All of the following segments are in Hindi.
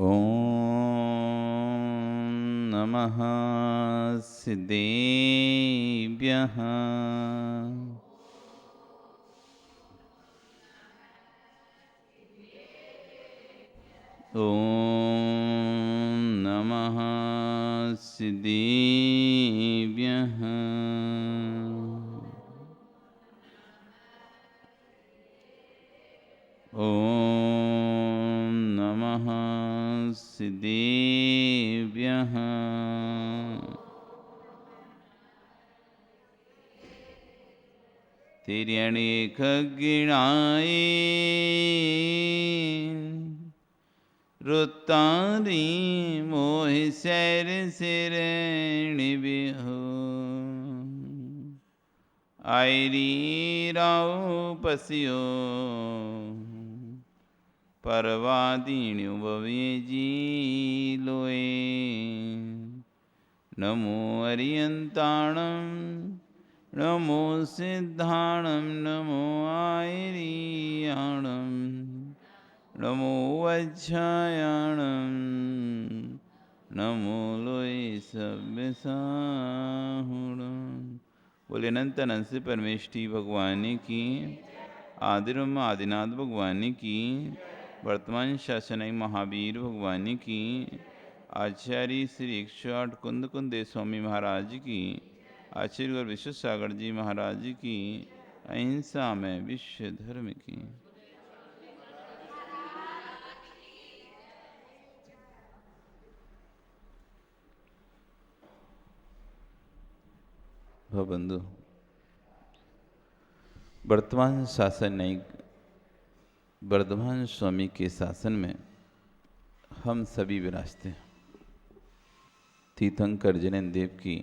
ॐ नमः सिद्धेभ्यः। ॐ नमः सिद्धेभ्यः। ॐ नमः सिद्धेभ्यः। तिर्यणि खग्गिणाय रुत्तारी मोहि सैर सिरणी बिहु आयरी राव पसियो परवादीण्यु भवेजी लोए। नमो अरियंताणं नमो सिद्धाणं नमो आयरियाणं नमो वज्रायाणं नमो लोय सव्यसाहुणं। बोले अनंत अनंत से परमेष्टि भगवान की, आदिरम आदिनाथ भगवान की, वर्तमान शासन महावीर भगवान की, आचार्य श्री 108 कुंद कुंदे स्वामी महाराज की, आचार्य विश्व सागर जी महाराज की, अहिंसा में विश्व धर्म की। भवबंधु, वर्तमान शासन न्यायिक वर्धमान स्वामी के शासन में हम सभी विराजते हैं। तीर्थंकर जैन देव की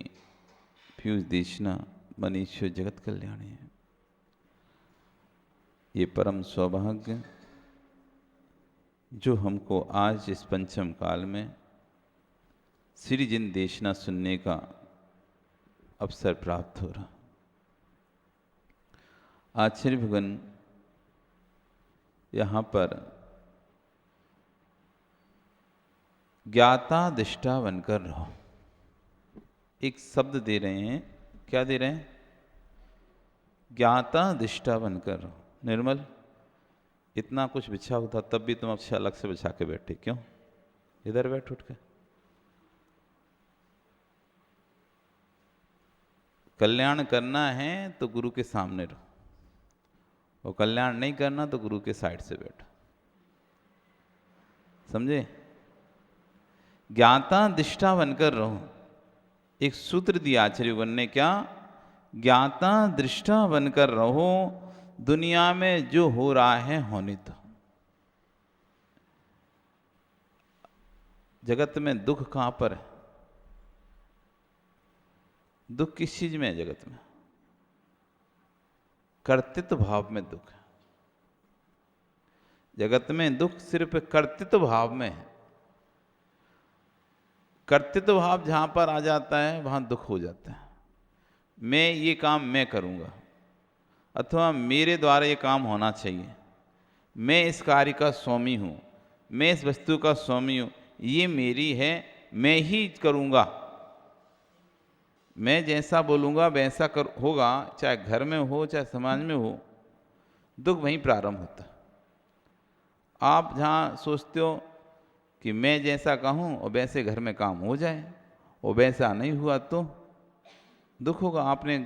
पीयूष देशना मनीश्वर जगत कल्याणी है। ये परम सौभाग्य जो हमको आज इस पंचम काल में श्री जिन देशना सुनने का अवसर प्राप्त हो रहा। आचार्य भगवान यहाँ पर ज्ञाता दिष्टा बनकर रहो, एक शब्द दे रहे हैं। क्या दे रहे हैं? ज्ञाता दिष्टा बनकर रहो। निर्मल, इतना कुछ बिछा होता तब भी तुम अब से अलग से बिछा के बैठे क्यों? इधर बैठ उठ के। कल्याण करना है तो गुरु के सामने रहो, और कल्याण नहीं करना तो गुरु के साइड से बैठो। समझे? ज्ञाता दिष्टा बनकर रहो। एक सूत्र दिया आचार्य भगवान ने, क्या? ज्ञाता दृष्टा बनकर रहो, दुनिया में जो हो रहा है होने दो। जगत में दुख कहां पर है? दुख किस चीज में है जगत में? कर्तृत्व भाव में दुख है। जगत में दुख सिर्फ कर्तृत्व भाव में है। कर्तृत्व भाव जहां पर आ जाता है वहां दुख हो जाता है। मैं ये काम मैं करूंगा, अथवा मेरे द्वारा ये काम होना चाहिए, मैं इस कार्य का स्वामी हूं, मैं इस वस्तु का स्वामी हूं, ये मेरी है, मैं ही करूंगा, मैं जैसा बोलूंगा वैसा होगा, चाहे घर में हो चाहे समाज में हो। दुख वहीं प्रारंभ होता है। आप जहां सोचते हो कि मैं जैसा कहूं और वैसे घर में काम हो जाए, और वैसा नहीं हुआ तो दुख होगा। आपने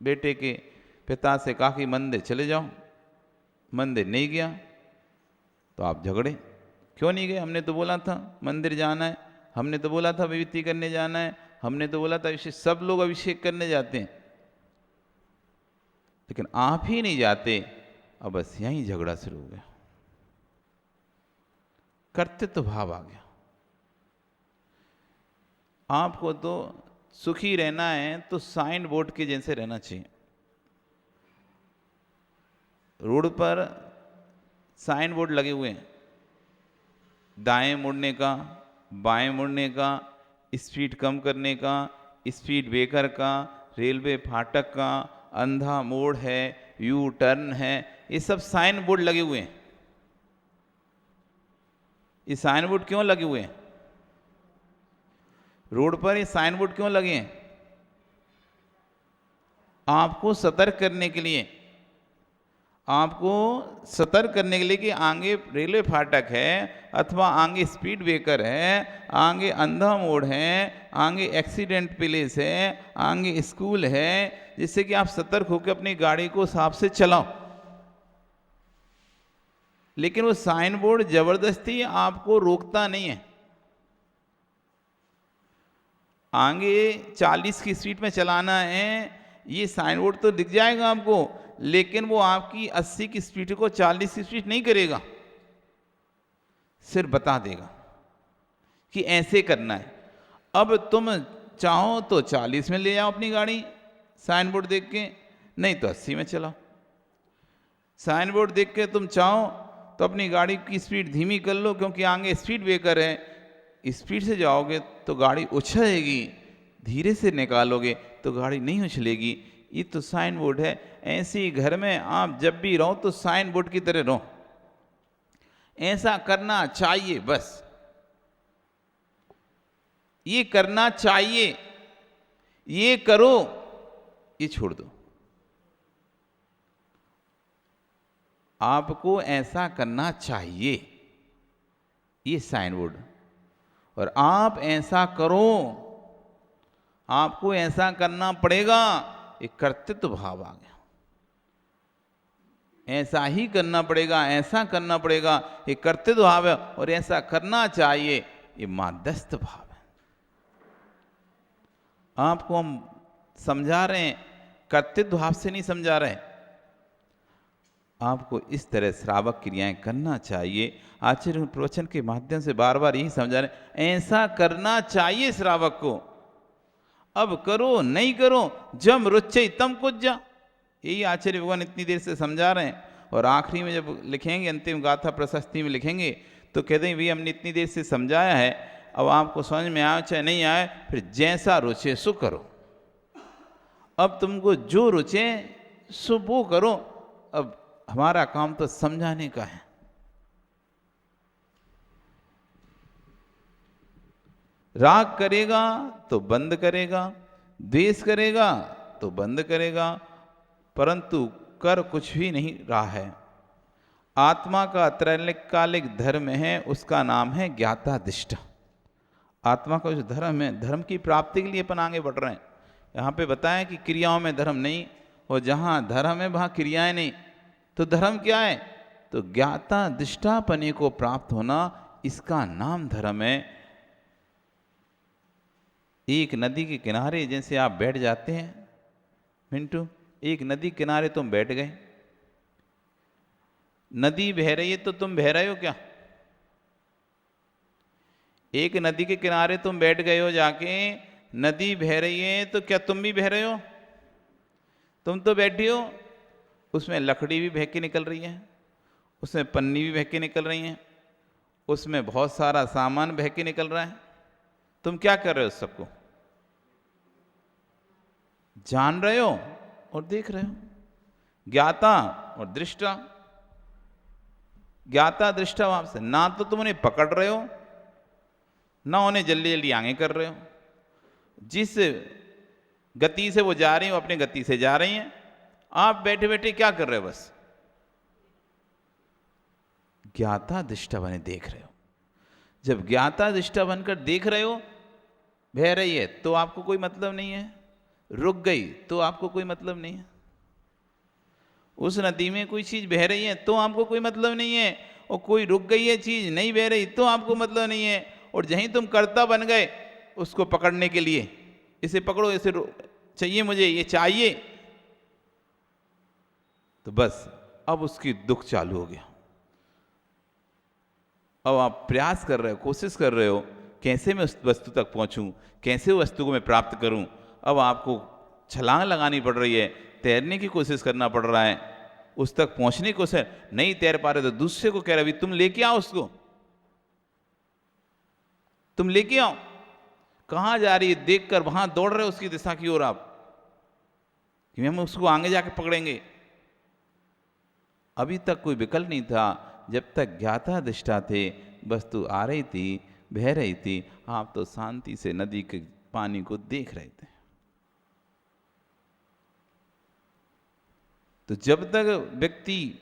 बेटे के पिता से कहा कि मंदिर चले जाओ, मंदिर नहीं गया तो आप झगड़े। क्यों नहीं गए? हमने तो बोला था मंदिर जाना है, हमने तो बोला था विभूति करने जाना है, हमने तो बोला था अभिषेक। सब लोग अभिषेक करने जाते हैं लेकिन आप ही नहीं जाते। अब बस यहीं झगड़ा शुरू हो गया, कर्तृत्व भाव आ गया। आपको तो सुखी रहना है तो साइन बोर्ड के जैसे रहना चाहिए। रोड पर साइन बोर्ड लगे हुए हैं, दाएं मुड़ने का, बाएं मुड़ने का, स्पीड कम करने का, स्पीड ब्रेकर का, रेलवे फाटक का, अंधा मोड़ है, यू टर्न है, ये सब साइन बोर्ड लगे हुए हैं। ये साइन बोर्ड क्यों लगे हुए हैं? रोड पर ये साइन बोर्ड क्यों लगे हैं? आपको सतर्क करने के लिए, आपको सतर्क करने के लिए कि आगे रेलवे फाटक है, अथवा आगे स्पीड ब्रेकर है, आगे अंधा मोड़ है, आगे एक्सीडेंट प्लेस है, आगे स्कूल है, जिससे कि आप सतर्क होकर अपनी गाड़ी को हिसाब से चलाओ। लेकिन वो साइन बोर्ड जबरदस्ती आपको रोकता नहीं है। आगे 40 की स्पीड में चलाना है, ये साइन बोर्ड तो दिख जाएगा आपको, लेकिन वो आपकी 80 की स्पीड को 40 की स्पीड नहीं करेगा, सिर्फ बता देगा कि ऐसे करना है। अब तुम चाहो तो 40 में ले जाओ अपनी गाड़ी साइन बोर्ड देख के, नहीं तो 80 में चलाओ। साइन बोर्ड देख के तुम चाहो तो अपनी गाड़ी की स्पीड धीमी कर लो, क्योंकि आगे स्पीड ब्रेकर है, स्पीड से जाओगे तो गाड़ी उछलेगी, धीरे से निकालोगे तो गाड़ी नहीं उछलेगी। ये तो साइन बोर्ड है। ऐसे ही घर में आप जब भी रहो तो साइन बोर्ड की तरह रहो, ऐसा करना चाहिए, बस ये करना चाहिए, ये करो, ये छोड़ दो। आपको ऐसा करना चाहिए, ये साइन बोर्ड, और आप ऐसा करो, आपको ऐसा करना पड़ेगा, एक कर्तृत्व भाव आ गया। ऐसा ही करना पड़ेगा, ऐसा करना पड़ेगा, ये कर्तृत्व भाव है, और ऐसा करना चाहिए, ये माध्यस्थ भाव है। आपको हम समझा रहे हैं, कर्तृत्व भाव से नहीं समझा रहे। आपको इस तरह श्रावक क्रियाएं करना चाहिए। आचार्य प्रवचन के माध्यम से बार बार यही समझा रहे, ऐसा करना चाहिए श्रावक को। अब करो नहीं करो, जम रुचे तम कुछ जा, यही आचार्य भगवान इतनी देर से समझा रहे हैं। और आखिरी में जब लिखेंगे, अंतिम गाथा प्रशस्ति में लिखेंगे, तो कहते हैं भाई हमने इतनी देर से समझाया है, अब आपको समझ में आए चाहे नहीं आए, फिर जैसा रुचे सो करो। अब तुमको जो रुचे सो वो करो। अब हमारा काम तो समझाने का है। राग करेगा तो बंद करेगा, द्वेष करेगा तो बंद करेगा, परंतु कर कुछ भी नहीं रहा है। आत्मा का त्रैकालिक धर्म है, उसका नाम है ज्ञातादिष्ट। आत्मा का जो धर्म है, धर्म की प्राप्ति के लिए अपन आगे बढ़ रहे हैं। यहाँ पे बताया कि क्रियाओं में धर्म नहीं, और जहाँ धर्म है वहाँ क्रियाएं नहीं। तो धर्म क्या है? तो ज्ञाता दिष्टापने को प्राप्त होना, इसका नाम धर्म है। एक नदी के किनारे जैसे आप बैठ जाते हैं मिंटू, एक नदी किनारे तुम बैठ गए, नदी बह रही है तो तुम बह रहे हो क्या? एक नदी के किनारे तुम बैठ गए हो जाके, नदी बह रही है तो क्या तुम भी बह रहे हो? तुम तो बैठी हो, उसमें लकड़ी भी बह के निकल रही है, उसमें पन्नी भी बह के निकल रही है, उसमें बहुत सारा सामान बह के निकल रहा है। तुम क्या कर रहे हो? सबको जान रहे हो और देख रहे हो। ज्ञाता और दृष्टा, ज्ञाता दृष्टा भाव से ना तो तुम उन्हें पकड़ रहे हो, ना उन्हें जल्दी जल्दी आगे कर रहे हो। जिस गति से वो जा रही हो, अपनी गति से जा रही हैं। आप बैठे बैठे क्या कर रहे हो? बस ज्ञाता दृष्टा बने देख रहे हो। जब ज्ञाता दृष्टा बनकर देख रहे हो, बह रही है तो आपको कोई मतलब नहीं है, रुक गई तो आपको कोई मतलब नहीं है, उस नदी में कोई चीज बह रही है तो आपको कोई मतलब नहीं है, और कोई रुक गई है चीज नहीं बह रही तो आपको मतलब नहीं है। और जहीं तुम कर्ता बन गए उसको पकड़ने के लिए, इसे पकड़ो, इसे चाहिए मुझे, ये चाहिए, तो बस अब उसकी दुख चालू हो गया। अब आप प्रयास कर रहे हो, कोशिश कर रहे हो, कैसे मैं उस वस्तु तक पहुंचूं, कैसे उस वस्तु को मैं प्राप्त करूं। अब आपको छलांग लगानी पड़ रही है, तैरने की कोशिश करना पड़ रहा है, उस तक पहुंचने की कोशिश नहीं तैर पा रहे तो दूसरे को कह रहे तुम लेके आओ उसको, तुम लेके आओ। कहां जा रही है देखकर वहां दौड़ रहे हो उसकी दिशा की ओर आप, कि हम उसको आगे जाके पकड़ेंगे। अभी तक कोई विकल्प नहीं था, जब तक ज्ञाता दृष्टा थे, वस्तु आ रही थी, बह रही थी, आप तो शांति से नदी के पानी को देख रहे थे। तो जब तक व्यक्ति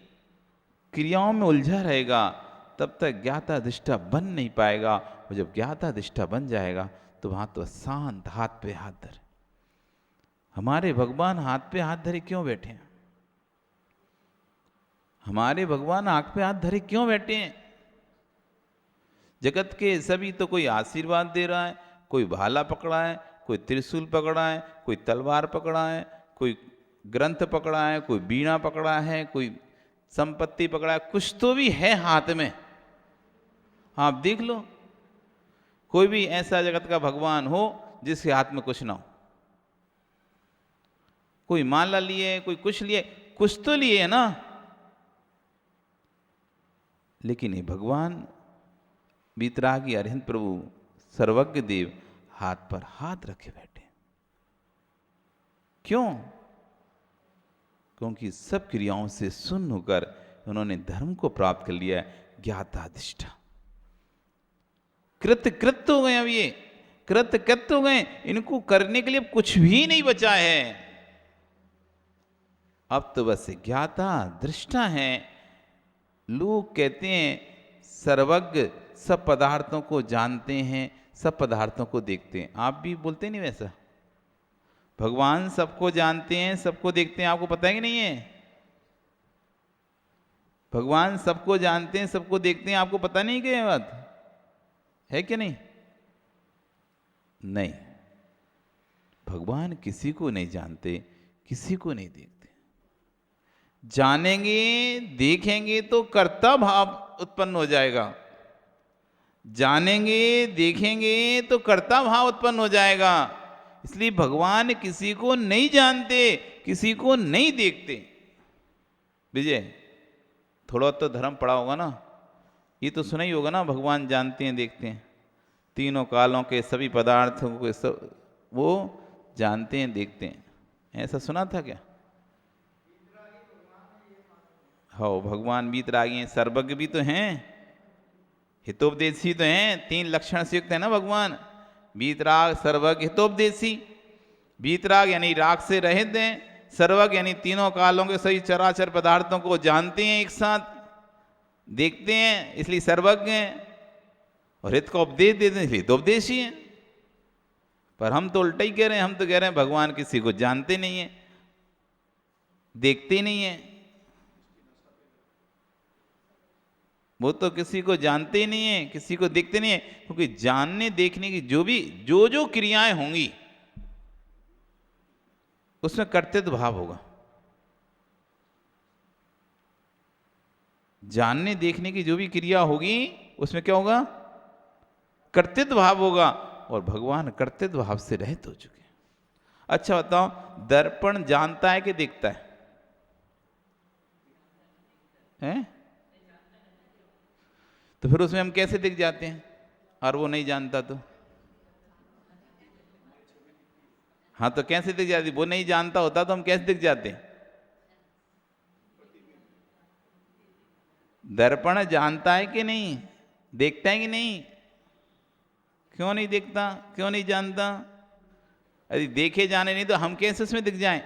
क्रियाओं में उलझा रहेगा तब तक ज्ञाता दृष्टा बन नहीं पाएगा, और जब ज्ञाता दृष्टा बन जाएगा तो वहां तो शांत हाथ पे हाथ धरे। हमारे भगवान हाथ पे हाथ धरे क्यों बैठे हैं? हमारे भगवान आंख पे हाथ धरे क्यों बैठे हैं? जगत के सभी तो कोई आशीर्वाद दे रहा है, कोई भाला पकड़ा है, कोई त्रिशूल पकड़ा है, कोई तलवार पकड़ा है, कोई ग्रंथ पकड़ा है, कोई बीणा पकड़ा है, कोई संपत्ति पकड़ा है, कुछ तो भी है हाथ में। आप देख लो, कोई भी ऐसा जगत का भगवान हो जिसके हाथ में कुछ ना हो। कोई माला लिए, कोई कुछ लिए, कुछ तो लिए है ना। लेकिन ये भगवान वीतरागी अरिहंत प्रभु सर्वज्ञ देव हाथ पर हाथ रखे बैठे। क्यों? क्योंकि सब क्रियाओं से शून्य होकर उन्होंने धर्म को प्राप्त कर लिया है, ज्ञाताधिष्ठा। कृत हो गए। अब ये कृत हो गए, इनको करने के लिए कुछ भी नहीं बचा है। अब तो बस ज्ञाता दृष्टा है। लोग कहते हैं सर्वज्ञ, सब पदार्थों को जानते हैं, सब पदार्थों को देखते हैं। आप भी बोलते नहीं वैसा? भगवान सबको जानते हैं, सबको देखते हैं, आपको पता है कि नहीं है? भगवान सबको जानते हैं, सबको देखते हैं, आपको पता नहीं क्या बात है कि नहीं? नहीं, भगवान किसी को नहीं जानते, किसी को नहीं देखते। जानेंगे, देखेंगे तो कर्ता भाव उत्पन्न हो जाएगा। जानेंगे, देखेंगे तो कर्ता भाव उत्पन्न हो जाएगा। इसलिए भगवान किसी को नहीं जानते, किसी को नहीं देखते। विजय, थोड़ा तो धर्म पड़ा होगा ना, ये तो सुना ही होगा ना, भगवान जानते हैं, देखते हैं, तीनों कालों के सभी पदार्थों को सब वो जानते हैं, देखते हैं। ऐसा सुना था क्या? हाँ, भगवान वीतरागी हैं, सर्वज्ञ भी तो हैं, हितोपदेशी तो हैं, तीन लक्षण से युक्त है ना भगवान। वीतराग, सर्वज्ञ, हितोपदेशी। वीतराग यानी राग से रहित हैं, सर्वज्ञ यानी तीनों कालों के सही चराचर पदार्थों को जानते हैं, एक साथ देखते हैं, इसलिए सर्वज्ञ हैं। और हित को उपदेश देते हैं, इसलिए हितोपदेशी हैं। पर हम तो उल्टा ही कह रहे हैं, हम तो कह रहे हैं भगवान किसी को जानते नहीं है, देखते नहीं है। वो तो किसी को जानते ही नहीं है, किसी को देखते नहीं है, क्योंकि जानने देखने की जो क्रियाएं होंगी उसमें कर्तव्य भाव होगा। जानने देखने की जो भी क्रिया होगी उसमें क्या होगा? कर्तव्य भाव होगा। और भगवान कर्तव्य भाव से रहित हो चुके हैं। अच्छा बताओ, दर्पण जानता है कि देखता है? हैं? तो फिर उसमें हम कैसे दिख जाते हैं? और वो नहीं जानता तो? हाँ, तो कैसे दिख जाती? वो नहीं जानता होता तो हम कैसे दिख जाते? दर्पण जानता है कि नहीं? देखता है कि नहीं? क्यों नहीं देखता, क्यों नहीं जानता? अरे देखे जाने नहीं तो हम कैसे उसमें दिख जाएं?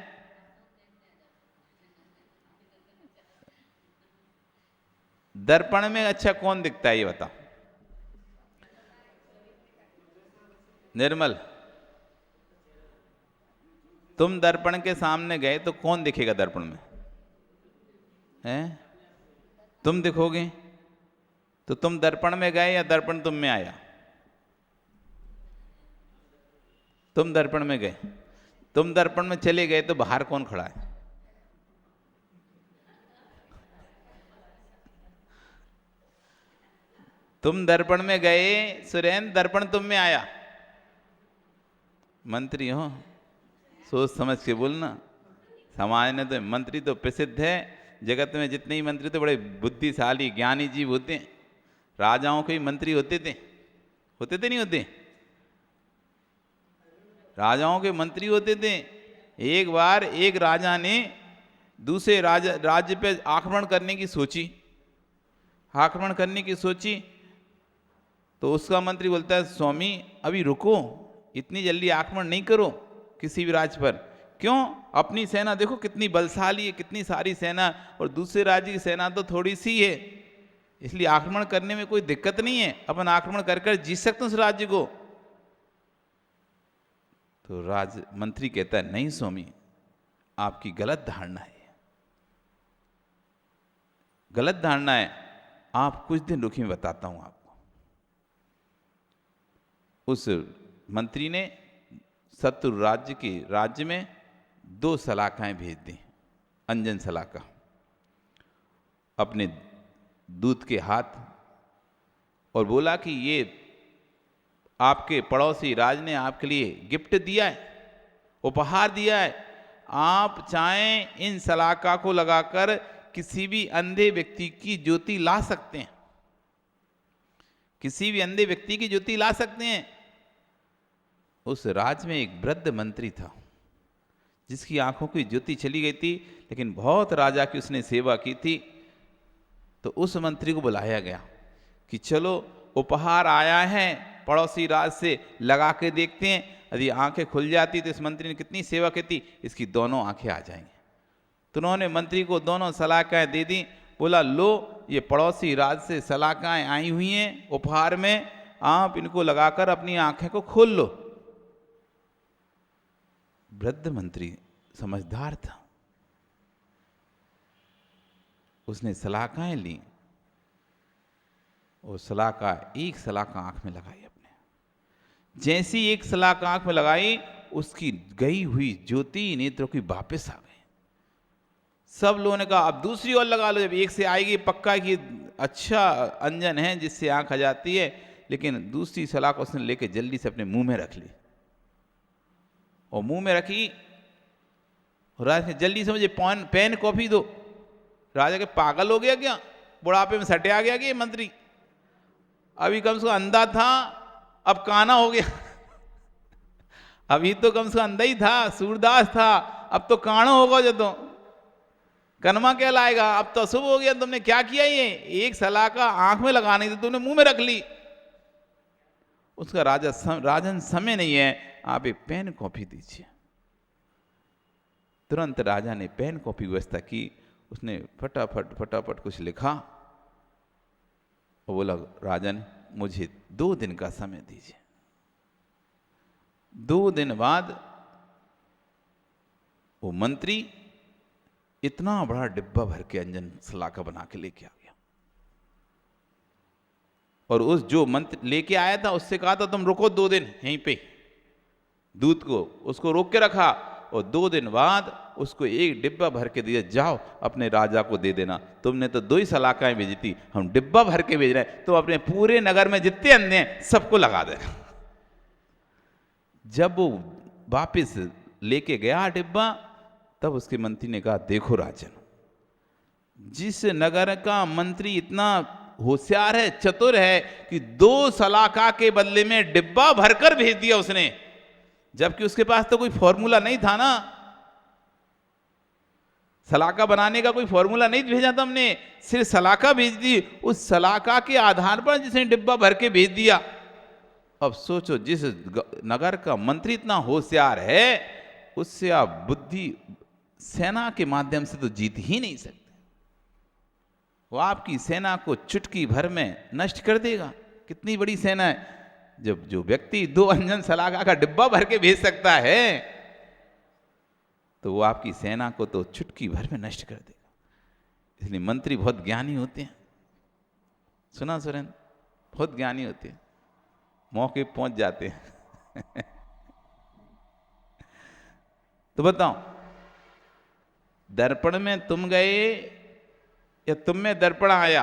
दर्पण में अच्छा कौन दिखता है ये बताओ? निर्मल, तुम दर्पण के सामने गए तो कौन दिखेगा दर्पण में? हैं? तुम दिखोगे? तो तुम दर्पण में गए या दर्पण तुम में आया? तुम दर्पण में गए। तुम दर्पण में चले गए तो बाहर कौन खड़ा है? तुम दर्पण में गए, सुरेंद्र, दर्पण तुम में आया। मंत्री हो, सोच समझ के बोलना। समाज ने तो मंत्री तो प्रसिद्ध है, जगत में जितने ही मंत्री तो बड़े बुद्धिशाली ज्ञानी जीव होते हैं। राजाओं के ही मंत्री होते थे नहीं होते? राजाओं के मंत्री होते थे। एक बार एक राजा ने दूसरे राज्य पे आक्रमण करने की सोची। तो उसका मंत्री बोलता है स्वामी अभी रुको, इतनी जल्दी आक्रमण नहीं करो किसी भी राज्य पर। क्यों? अपनी सेना देखो कितनी बलशाली है, कितनी सारी सेना, और दूसरे राज्य की सेना तो थोड़ी सी है, इसलिए आक्रमण करने में कोई दिक्कत नहीं है, अपन आक्रमण कर जीत सकते हैं उस राज्य को। तो राज मंत्री कहता है नहीं स्वामी, आपकी गलत धारणा है, गलत धारणा है, आप कुछ दिन रुकिए, मैं बताता हूं आपको। उस मंत्री ने शत्रु राज्य के राज्य में 2 सलाखाएं भेज दी, अंजन सलाखा अपने दूत के हाथ, और बोला कि ये आपके पड़ोसी राज ने आपके लिए गिफ्ट दिया है, उपहार दिया है, आप चाहें इन सलाखा को लगाकर किसी भी अंधे व्यक्ति की ज्योति ला सकते हैं, किसी भी अंधे व्यक्ति की ज्योति ला सकते हैं। उस राज्य में एक वृद्ध मंत्री था जिसकी आंखों की ज्योति चली गई थी, लेकिन बहुत राजा की उसने सेवा की थी। तो उस मंत्री को बुलाया गया कि चलो उपहार आया है पड़ोसी राज से, लगा के देखते हैं, यदि आंखें खुल जाती तो इस मंत्री ने कितनी सेवा की थी, इसकी दोनों आंखें आ जाएंगी। तो उन्होंने मंत्री को दोनों सलाखाएं दे दी, बोला लो ये पड़ोसी राज से सलाखाएं आई हुई हैं उपहार में, आप इनको लगाकर अपनी आंखें को खोल लो। वृद्ध मंत्री समझदार था, उसने सलाखाएं ली और सलाखा एक सलाखा आंख में लगाई अपने, जैसी एक सलाखा आंख में लगाई उसकी गई हुई ज्योति नेत्रों की वापस आ गई। सब लोगों ने कहा अब दूसरी ओर लगा लो, जब एक से आएगी पक्का कि अच्छा अंजन है जिससे आंख आ जाती है, लेकिन दूसरी सलाखा उसने लेके जल्दी से अपने मुंह में रख ली, और मुंह में रखी, राजा ने जल्दी से मुझे पेन कॉपी दो। राजा के पागल हो गया क्या, बुढ़ापे में सटे आ गया कि ये मंत्री, अभी कम से कम अंधा था अब काना हो गया अभी तो कम से कम अंधा ही था, सूरदास था, अब तो काना होगा जो, तो कनमा क्या लाएगा, अब तो अशुभ हो गया, तुमने क्या किया, ये एक सलाखा आंख में लगानी थी तुमने मुंह में रख ली। उसका राजन समय नहीं है, आप एक पेन कॉपी दीजिए। तुरंत राजा ने पेन कॉपी व्यवस्था की, उसने फटाफट फटाफट कुछ लिखा और बोला राजन मुझे 2 दिन का समय दीजिए। 2 दिन बाद वो मंत्री इतना बड़ा डिब्बा भर के अंजन सलाखा बना के लेके आ गया, और उस जो मंत्री लेके आया था उससे कहा था तुम रुको 2 दिन यहीं पे, दूध को उसको रोक के रखा, और 2 दिन बाद उसको एक डिब्बा भर के दिया, जाओ अपने राजा को दे देना, तुमने तो 2 ही सलाखाएं भेजी थी, हम डिब्बा भर के भेज रहे हैं, तो अपने पूरे नगर में जितने अंधे हैं सबको लगा देना। जब वो वापिस लेके गया डिब्बा, तब उसके मंत्री ने कहा देखो राजन, जिस नगर का मंत्री इतना होशियार है, चतुर है कि 2 सलाखा के बदले में डिब्बा भरकर भेज दिया उसने, जबकि उसके पास तो कोई फॉर्मूला नहीं था ना, सलाखा बनाने का कोई फॉर्मूला नहीं भेजा था हमने, सिर्फ सलाखा भेज दी, उस सलाखा के आधार पर जिसने डिब्बा भर के भेज दिया। अब सोचो जिस नगर का मंत्री इतना होशियार है, उससे आप बुद्धि सेना के माध्यम से तो जीत ही नहीं सकते, वो आपकी सेना को चुटकी भर में नष्ट कर देगा। कितनी बड़ी सेना है, जब जो व्यक्ति 2 अंजन सलाखा का डिब्बा भर के भेज सकता है, तो वो आपकी सेना को तो चुटकी भर में नष्ट कर देगा। इसलिए मंत्री बहुत ज्ञानी होते हैं, सुना सुरेन, बहुत ज्ञानी होते हैं, मौके पहुंच जाते हैं तो बताओ, दर्पण में तुम गए या तुम में दर्पण आया?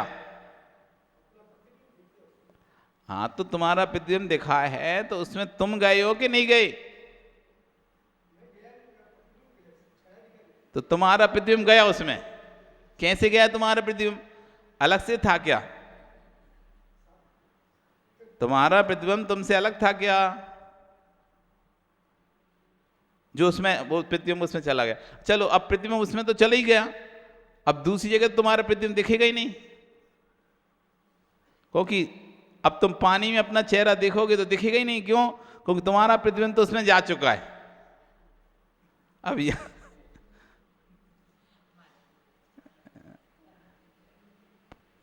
हाँ, तो तुम्हारा प्रतिबिंब दिखा है, तो उसमें तुम गए हो कि नहीं गए? तो तुम्हारा प्रतिबिंब गया उसमें, कैसे गया तुम्हारा प्रतिबिंब? अलग से था क्या? तुम्हारा प्रतिबिंब तुमसे अलग था क्या? जो उसमें वो प्रतिबिंब उसमें चला गया, चलो अब प्रतिबिंब उसमें तो चला ही गया, अब दूसरी जगह तुम्हारा प्रतिबिंब दिखेगा ही नहीं, क्योंकि अब तुम पानी में अपना चेहरा देखोगे तो दिखेगा ही नहीं। क्यों? क्योंकि तुम्हारा प्रतिबिंब तो उसमें जा चुका है। अब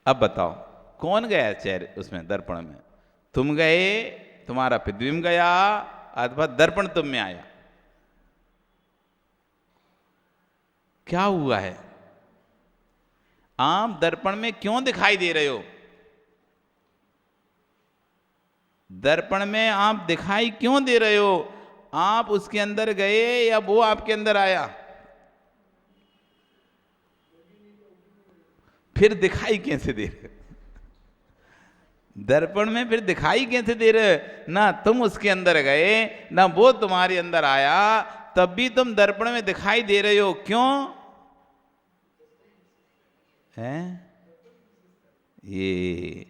अब बताओ कौन गया चेहरे उसमें, दर्पण में? तुम गए, तुम्हारा प्रतिबिंब गया, अथवा दर्पण तुम में आया? क्या हुआ है? आप दर्पण में क्यों दिखाई दे रहे हो? दर्पण में आप दिखाई क्यों दे रहे हो? आप उसके अंदर गए या वो आपके अंदर आया? फिर दिखाई कैसे दे रहे? दर्पण में फिर दिखाई कैसे दे रहे? ना तुम उसके अंदर गए, ना वो तुम्हारे अंदर आया, तब भी तुम दर्पण में दिखाई दे रहे हो। क्यों है? ये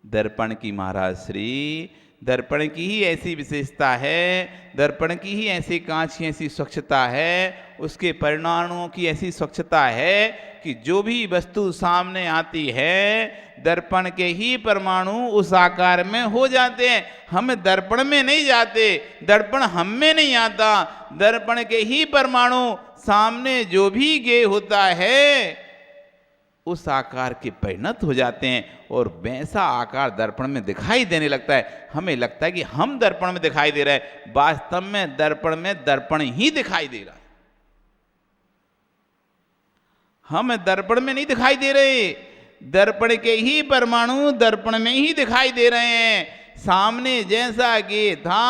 दर्पण की महाराज श्री, दर्पण की ही ऐसी विशेषता है, दर्पण की ही ऐसी कांच की ऐसी स्वच्छता है, उसके परिणामों की ऐसी स्वच्छता है कि जो भी वस्तु सामने आती है दर्पण के ही परमाणु उस आकार में हो जाते हैं। हम दर्पण में नहीं जाते, दर्पण हम में नहीं आता, दर्पण के ही परमाणु सामने जो भी गे होता है उस आकार के परिणत हो जाते हैं और वैसा आकार दर्पण में दिखाई देने लगता है। हमें लगता है कि हम दर्पण में दिखाई दे रहे हैं, वास्तव में दर्पण ही दिखाई दे रहा है। हम दर्पण में नहीं दिखाई दे रहे, दर्पण के ही परमाणु दर्पण में ही दिखाई दे रहे हैं। सामने जैसा गे था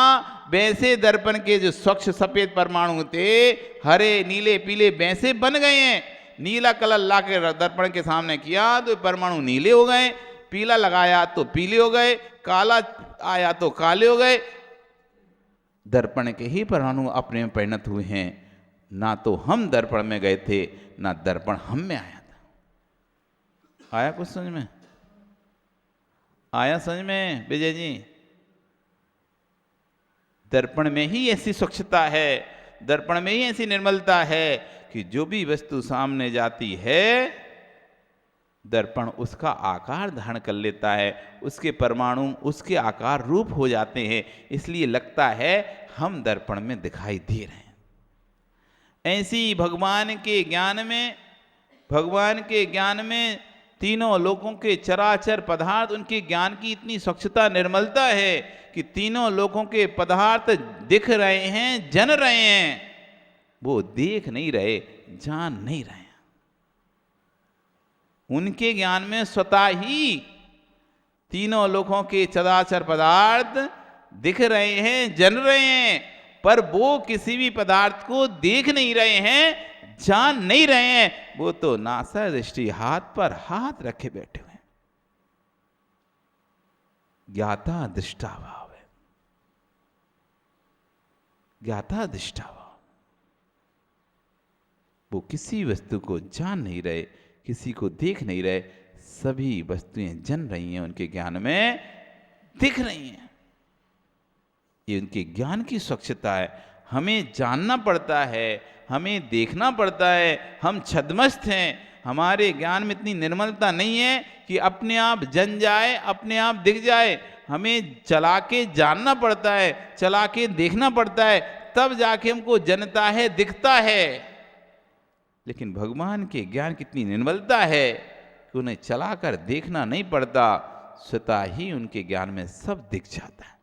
वैसे दर्पण के जो स्वच्छ सफेद परमाणु थे, हरे नीले पीले, वैसे बन गए हैं। नीला कलर ला के दर्पण के सामने किया तो परमाणु नीले हो गए, पीला लगाया तो पीले हो गए, काला आया तो काले हो गए। दर्पण के ही परमाणु अपने में परिणत हुए हैं। ना तो हम दर्पण में गए थे, ना दर्पण हम में आया था। आया कुछ समझ में? आया समझ में विजय जी? दर्पण में ही ऐसी स्वच्छता है, दर्पण में ही ऐसी निर्मलता है कि जो भी वस्तु सामने जाती है दर्पण उसका आकार धारण कर लेता है, उसके परमाणु उसके आकार रूप हो जाते हैं, इसलिए लगता है हम दर्पण में दिखाई दे रहे हैं। ऐसी भगवान के ज्ञान में तीनों लोकों के चराचर पदार्थ, उनके ज्ञान की इतनी स्वच्छता निर्मलता है कि तीनों लोकों के पदार्थ दिख रहे हैं, जन रहे हैं। वो देख नहीं रहे, जान नहीं रहे। उनके ज्ञान में स्वतः ही तीनों लोकों के चराचर पदार्थ दिख रहे हैं, जन रहे हैं, पर वो किसी भी पदार्थ को देख नहीं रहे हैं, जान नहीं रहे हैं। वो तो नासा दृष्टि हाथ पर हाथ रखे बैठे हुए हैं। ज्ञाता दृष्टा भाव है, ज्ञाता दृष्टा भाव। वो किसी वस्तु को जान नहीं रहे, किसी को देख नहीं रहे, सभी वस्तुएं जन रही हैं, उनके ज्ञान में दिख रही हैं। ये उनके ज्ञान की स्वच्छता है। हमें जानना पड़ता है, हमें देखना पड़ता है। हम छद्मस्त हैं, हमारे ज्ञान में इतनी निर्मलता नहीं है कि अपने आप जन जाए, अपने आप दिख जाए। हमें चला के जानना पड़ता है, चला के देखना पड़ता है, तब जाके हमको जनता है, दिखता है। लेकिन भगवान के ज्ञान कितनी निर्मलता है कि उन्हें चलाकर देखना नहीं पड़ता, स्वतः ही उनके ज्ञान में सब दिख जाता है।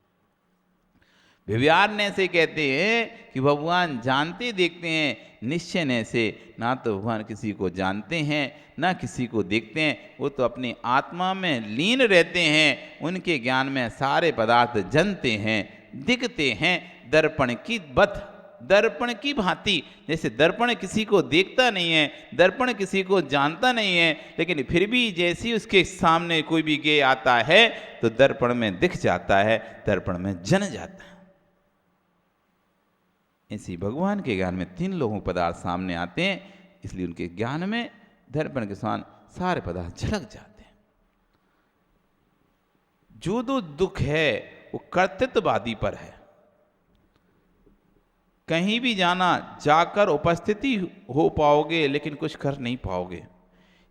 विव्यार से कहते हैं कि भगवान जानते देखते हैं, निश्चय से ना तो भगवान किसी को जानते हैं ना किसी को देखते हैं। वो तो अपनी आत्मा में लीन रहते हैं, उनके ज्ञान में सारे पदार्थ जनते हैं, दिखते हैं। दर्पण की बत, दर्पण की भांति। जैसे दर्पण किसी को देखता नहीं है, दर्पण किसी को जानता नहीं है, लेकिन फिर भी जैसे उसके सामने कोई भी गे आता है तो दर्पण में दिख जाता है, दर्पण में जन जाता है। ऐसी भगवान के ज्ञान में तीन लोगों पदार्थ सामने आते हैं, इसलिए उनके ज्ञान में दर्पण के समान सारे पदार्थ झलक जाते हैं। जो दुख है वो कर्तृत्ववादी पर है। कहीं भी जाना, जाकर उपस्थिति हो पाओगे लेकिन कुछ कर नहीं पाओगे।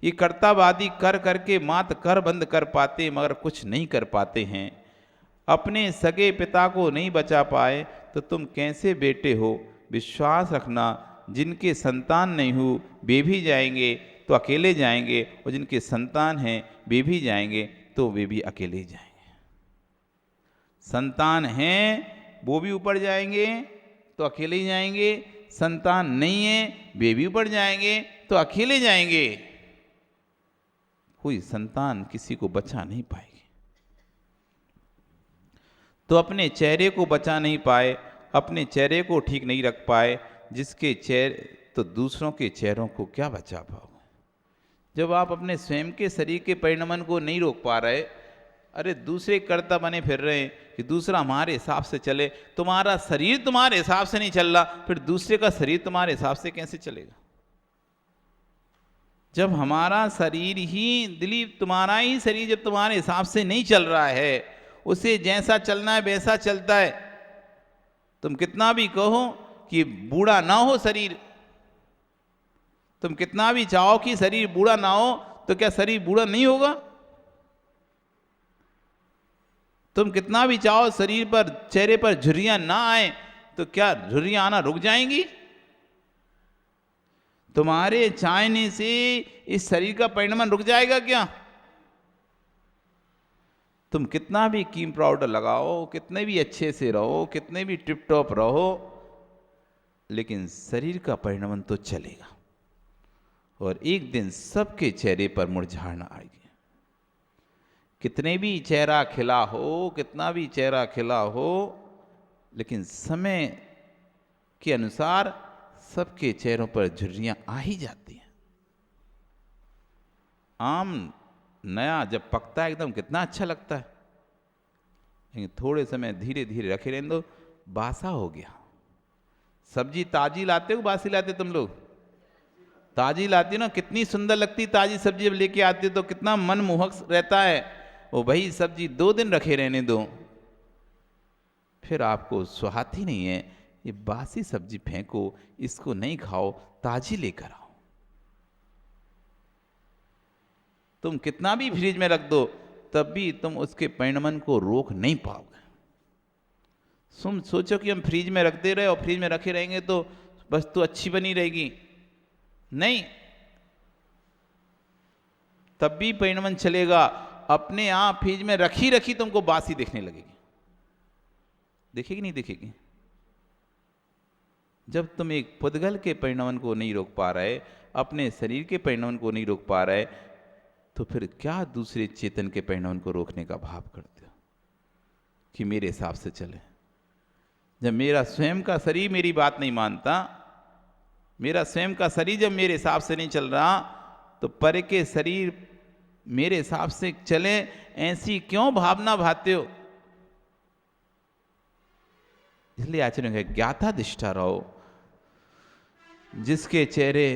ये कर्तावादी कर करके मात कर बंद कर पाते मगर कुछ नहीं कर पाते हैं। अपने सगे पिता को नहीं बचा पाए तो तुम कैसे बेटे हो। विश्वास रखना, जिनके संतान नहीं हो वे भी जाएंगे तो अकेले जाएंगे, और जिनके संतान हैं वे भी जाएंगे तो वे भी अकेले जाएंगे। संतान हैं वो भी ऊपर जाएंगे तो अकेले ही जाएंगे, संतान नहीं है वे भी ऊपर जाएंगे तो अकेले जाएंगे। कोई संतान किसी को बचा नहीं पाएगी। तो अपने चेहरे को बचा नहीं पाए, अपने चेहरे को ठीक नहीं रख पाए, जिसके चेहरे तो दूसरों के चेहरों को क्या बचा पाओगे। जब आप अपने स्वयं के शरीर के परिणमन को नहीं रोक पा रहे, अरे दूसरे कर्ता बने फिर रहे हैं कि दूसरा हमारे हिसाब से चले। तुम्हारा शरीर तुम्हारे हिसाब से नहीं चल रहा, फिर दूसरे का शरीर तुम्हारे हिसाब से कैसे चलेगा। जब हमारा शरीर ही, दिलीप तुम्हारा ही शरीर जब तुम्हारे हिसाब से नहीं चल रहा है, उसे जैसा चलना है वैसा चलता है। तुम कितना भी कहो कि बूढ़ा ना हो शरीर, तुम कितना भी चाहो कि शरीर बूढ़ा ना हो, तो क्या शरीर बूढ़ा नहीं होगा। तुम कितना भी चाहो शरीर पर, चेहरे पर झुर्रियां ना आए, तो क्या झुर्रियां आना रुक जाएंगी। तुम्हारे चाहने से इस शरीर का परिणमन रुक जाएगा क्या। तुम कितना भी क्रीम पाउडर लगाओ, कितने भी अच्छे से रहो, कितने भी टिप टॉप रहो, लेकिन शरीर का परिणमन तो चलेगा, और एक दिन सबके चेहरे पर मुरझाना आएगी। कितने भी चेहरा खिला हो, कितना भी चेहरा खिला हो, लेकिन समय के अनुसार सबके चेहरों पर झुर्रियां आ ही जाती हैं। आम नया जब पकता है एकदम कितना अच्छा लगता है, लेकिन थोड़े समय धीरे धीरे रखे रहने दो, बासा हो गया। सब्जी ताजी लाते हो बासी लाते तुम लोग। ताजी लाती हो ना, कितनी सुंदर लगती ताजी सब्जी जब लेके आती हो तो कितना मनमोहक रहता है। वो वही सब्जी 2 दिन रखे रहने दो, फिर आपको सुहाती नहीं है, ये बासी सब्जी फेंको, इसको नहीं खाओ, ताजी लेकर आओ। तुम कितना भी फ्रिज में रख दो तब भी तुम उसके परिणमन को रोक नहीं पाओगे। तुम सोचो कि हम फ्रिज में रखते रहे और फ्रिज में रखे रहेंगे तो वस्तु अच्छी बनी रहेगी, नहीं, तब भी परिणमन चलेगा। अपने आप फ्रिज में रखी रखी तुमको बासी दिखने लगेगी, दिखेगी नहीं दिखेगी। जब तुम एक पुद्गल के परिणमन को नहीं रोक पा रहे, अपने शरीर के परिणमन को नहीं रोक पा रहे, तो फिर क्या दूसरे चेतन के परिणमन को रोकने का भाव करते हो कि मेरे हिसाब से चले। जब मेरा स्वयं का शरीर मेरी बात नहीं मानता, मेरा स्वयं का शरीर जब मेरे हिसाब से नहीं चल रहा, तो पर के शरीर मेरे हिसाब से चले, ऐसी क्यों भावना भाते हो। इसलिए आचार्य ने कहा ज्ञाता दिष्टा रहो। जिसके चेहरे,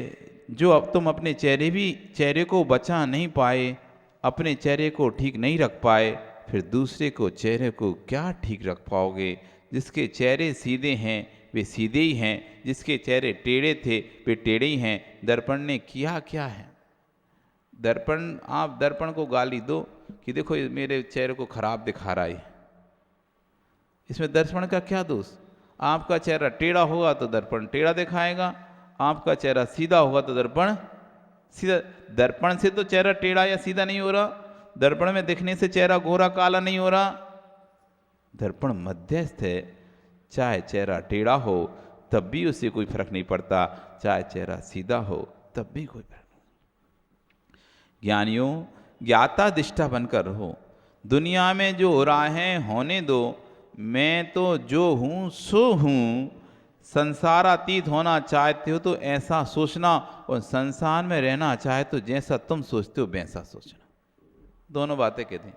जो अब तुम अपने चेहरे को बचा नहीं पाए, अपने चेहरे को ठीक नहीं रख पाए, फिर दूसरे को चेहरे को क्या ठीक रख पाओगे। जिसके चेहरे सीधे हैं वे सीधे ही हैं, जिसके चेहरे टेढ़े थे वे टेढ़े ही हैं। दर्पण ने किया क्या है। दर्पण, आप दर्पण को गाली दो कि देखो ये मेरे चेहरे को खराब दिखा रहा है, इसमें दर्पण का क्या दोष। आपका चेहरा टेढ़ा होगा तो दर्पण टेढ़ा दिखाएगा, आपका चेहरा सीधा होगा तो दर्पण सीधा। दर्पण से तो चेहरा टेढ़ा या सीधा नहीं हो रहा, दर्पण में दिखने से चेहरा गोरा काला नहीं हो रहा। दर्पण मध्यस्थ है, चाहे चेहरा टेढ़ा हो तब भी उससे कोई फर्क नहीं पड़ता, चाहे चेहरा सीधा हो तब भी कोई फर्क नहीं। ज्ञानियों, ज्ञाता दिष्टा बनकर रहो। दुनिया में जो हो रहा है होने दो, मैं तो जो हूँ सो हूँ। संसारातीत होना चाहते हो तो ऐसा सोचना, और संसार में रहना चाहे तो जैसा तुम सोचते हो वैसा सोचना। दोनों बातें कहते हैं।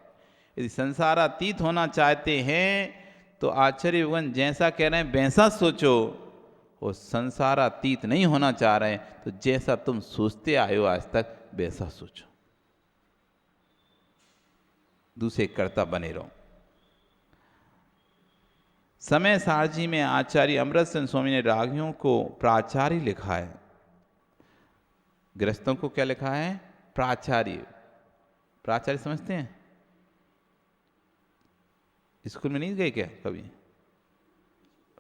यदि संसारातीत होना चाहते हैं तो आचार्य भगवान जैसा कह रहे हैं वैसा सोचो, और संसारातीत नहीं होना चाह रहे हैं तो जैसा तुम सोचते आए हो आज तक वैसा सोचो। दूसरे कर्ता बने रहो। समय सारजी में आचार्य अमृतसेन स्वामी ने रागियों को प्राचार्य लिखा है, गृहस्थों को क्या लिखा है, प्राचार्य। प्राचार्य समझते हैं? स्कूल में नहीं गए क्या कभी?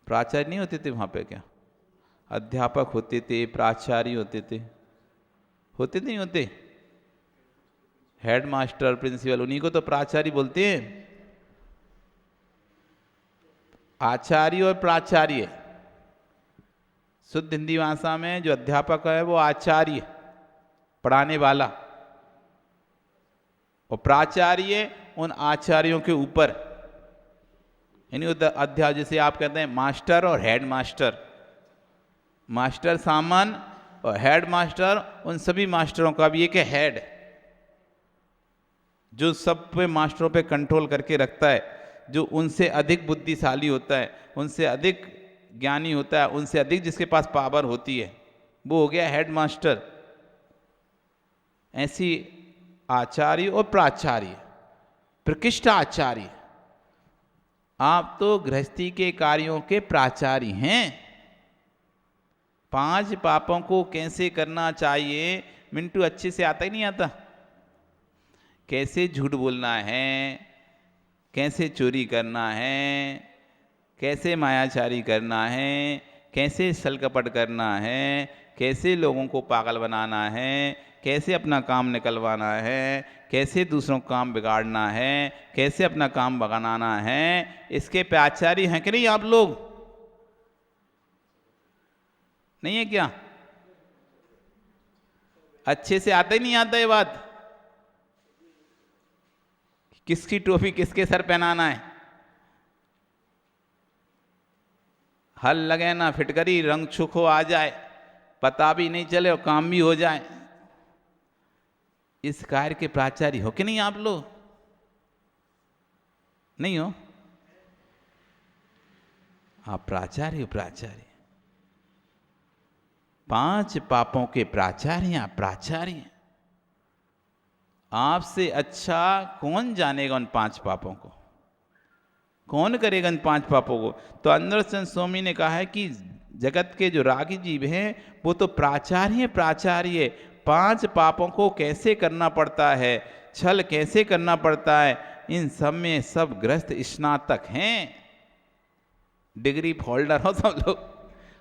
प्राचार्य नहीं होते थे वहाँ पे क्या? अध्यापक होते थे, प्राचार्य होते थे, होते नहीं होते? हेड मास्टर, प्रिंसिपल, उन्हीं को तो प्राचार्य बोलते हैं। आचार्य और प्राचार्य, शुद्ध हिंदी भाषा में जो अध्यापक है वो आचार्य, पढ़ाने वाला, और प्राचार्य उन आचार्यों के ऊपर, यानी अध्यापक, जैसे आप कहते हैं मास्टर और हेड मास्टर, मास्टर सामन और हेड मास्टर उन सभी मास्टरों का भी एक हेड, जो सब पे मास्टरों पे कंट्रोल करके रखता है, जो उनसे अधिक बुद्धिशाली होता है, उनसे अधिक ज्ञानी होता है, उनसे अधिक जिसके पास पावर होती है, वो हो गया हेड मास्टर। ऐसी आचार्य और प्राचार्य, प्रकृष्ट आचार्य, आप तो गृहस्थी के कार्यों के प्राचार्य हैं। 5 पापों को कैसे करना चाहिए मिंटू अच्छे से आता ही नहीं आता? कैसे झूठ बोलना है, कैसे चोरी करना है, कैसे मायाचारी करना है, कैसे छल-कपट करना है, कैसे लोगों को पागल बनाना है, कैसे अपना काम निकलवाना है, कैसे दूसरों का काम बिगाड़ना है, कैसे अपना काम बनाना है, इसके प्राचार्य हैं कि नहीं आप लोग? नहीं है क्या? अच्छे से आता ही नहीं आता ये बात? किसकी टोपी किसके सर पहनाना है, हल लगे ना फिटकरी, रंग छुखो आ जाए, पता भी नहीं चले और काम भी हो जाए, इस कार्य के प्राचार्य हो कि नहीं आप लोग? नहीं हो? आप प्राचार्य हो, प्राचार्य। 5 पापों के प्राचार्य, आप प्राचार्य। आपसे अच्छा कौन जानेगा उन 5 पापों को? कौन करेगा इन 5 पापों को? तो अंदरसन स्वामी ने कहा है कि जगत के जो रागी जीव हैं वो तो प्राचार्य, प्राचार्य 5 पापों को कैसे करना पड़ता है, छल कैसे करना पड़ता है, इन सब में सब ग्रस्त स्नातक हैं। डिग्री होल्डर हो सब लोग,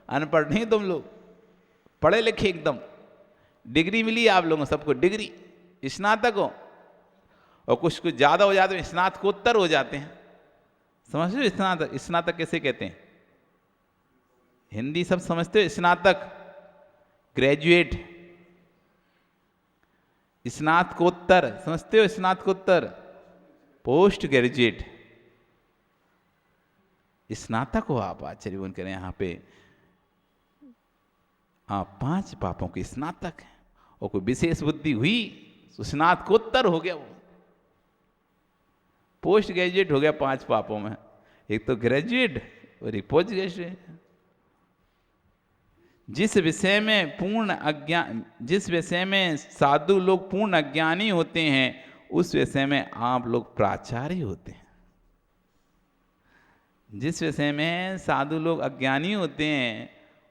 अनपढ़ नहीं तुम लोग, पढ़े लिखे एकदम, डिग्री मिली आप लोगों सबको, डिग्री, स्नातक हो, और कुछ कुछ ज़्यादा हो जाते हैं स्नातकोत्तर हो जाते हैं। समझ रहे हो? स्नातक, स्नातक कैसे कहते हैं? हिंदी सब समझते हो? स्नातक, ग्रेजुएट, स्नातकोत्तर समझते हो? स्नातकोत्तर, पोस्ट ग्रेजुएट, स्नातक हो आप। आचार्य बोल करें यहाँ पे आप 5 पापों के स्नातक हैं, और कोई विशेष बुद्धि हुई तो स्नातकोत्तर हो गया, वो पोस्ट ग्रेजुएट हो गया 5 पापों में, एक तो ग्रेजुएट और एक पोस्ट ग्रेजुएट। जिस विषय में पूर्ण अज्ञान, जिस विषय में साधु लोग पूर्ण अज्ञानी होते हैं, उस विषय में आप लोग प्राचार्य होते हैं। जिस विषय में साधु लोग अज्ञानी होते हैं,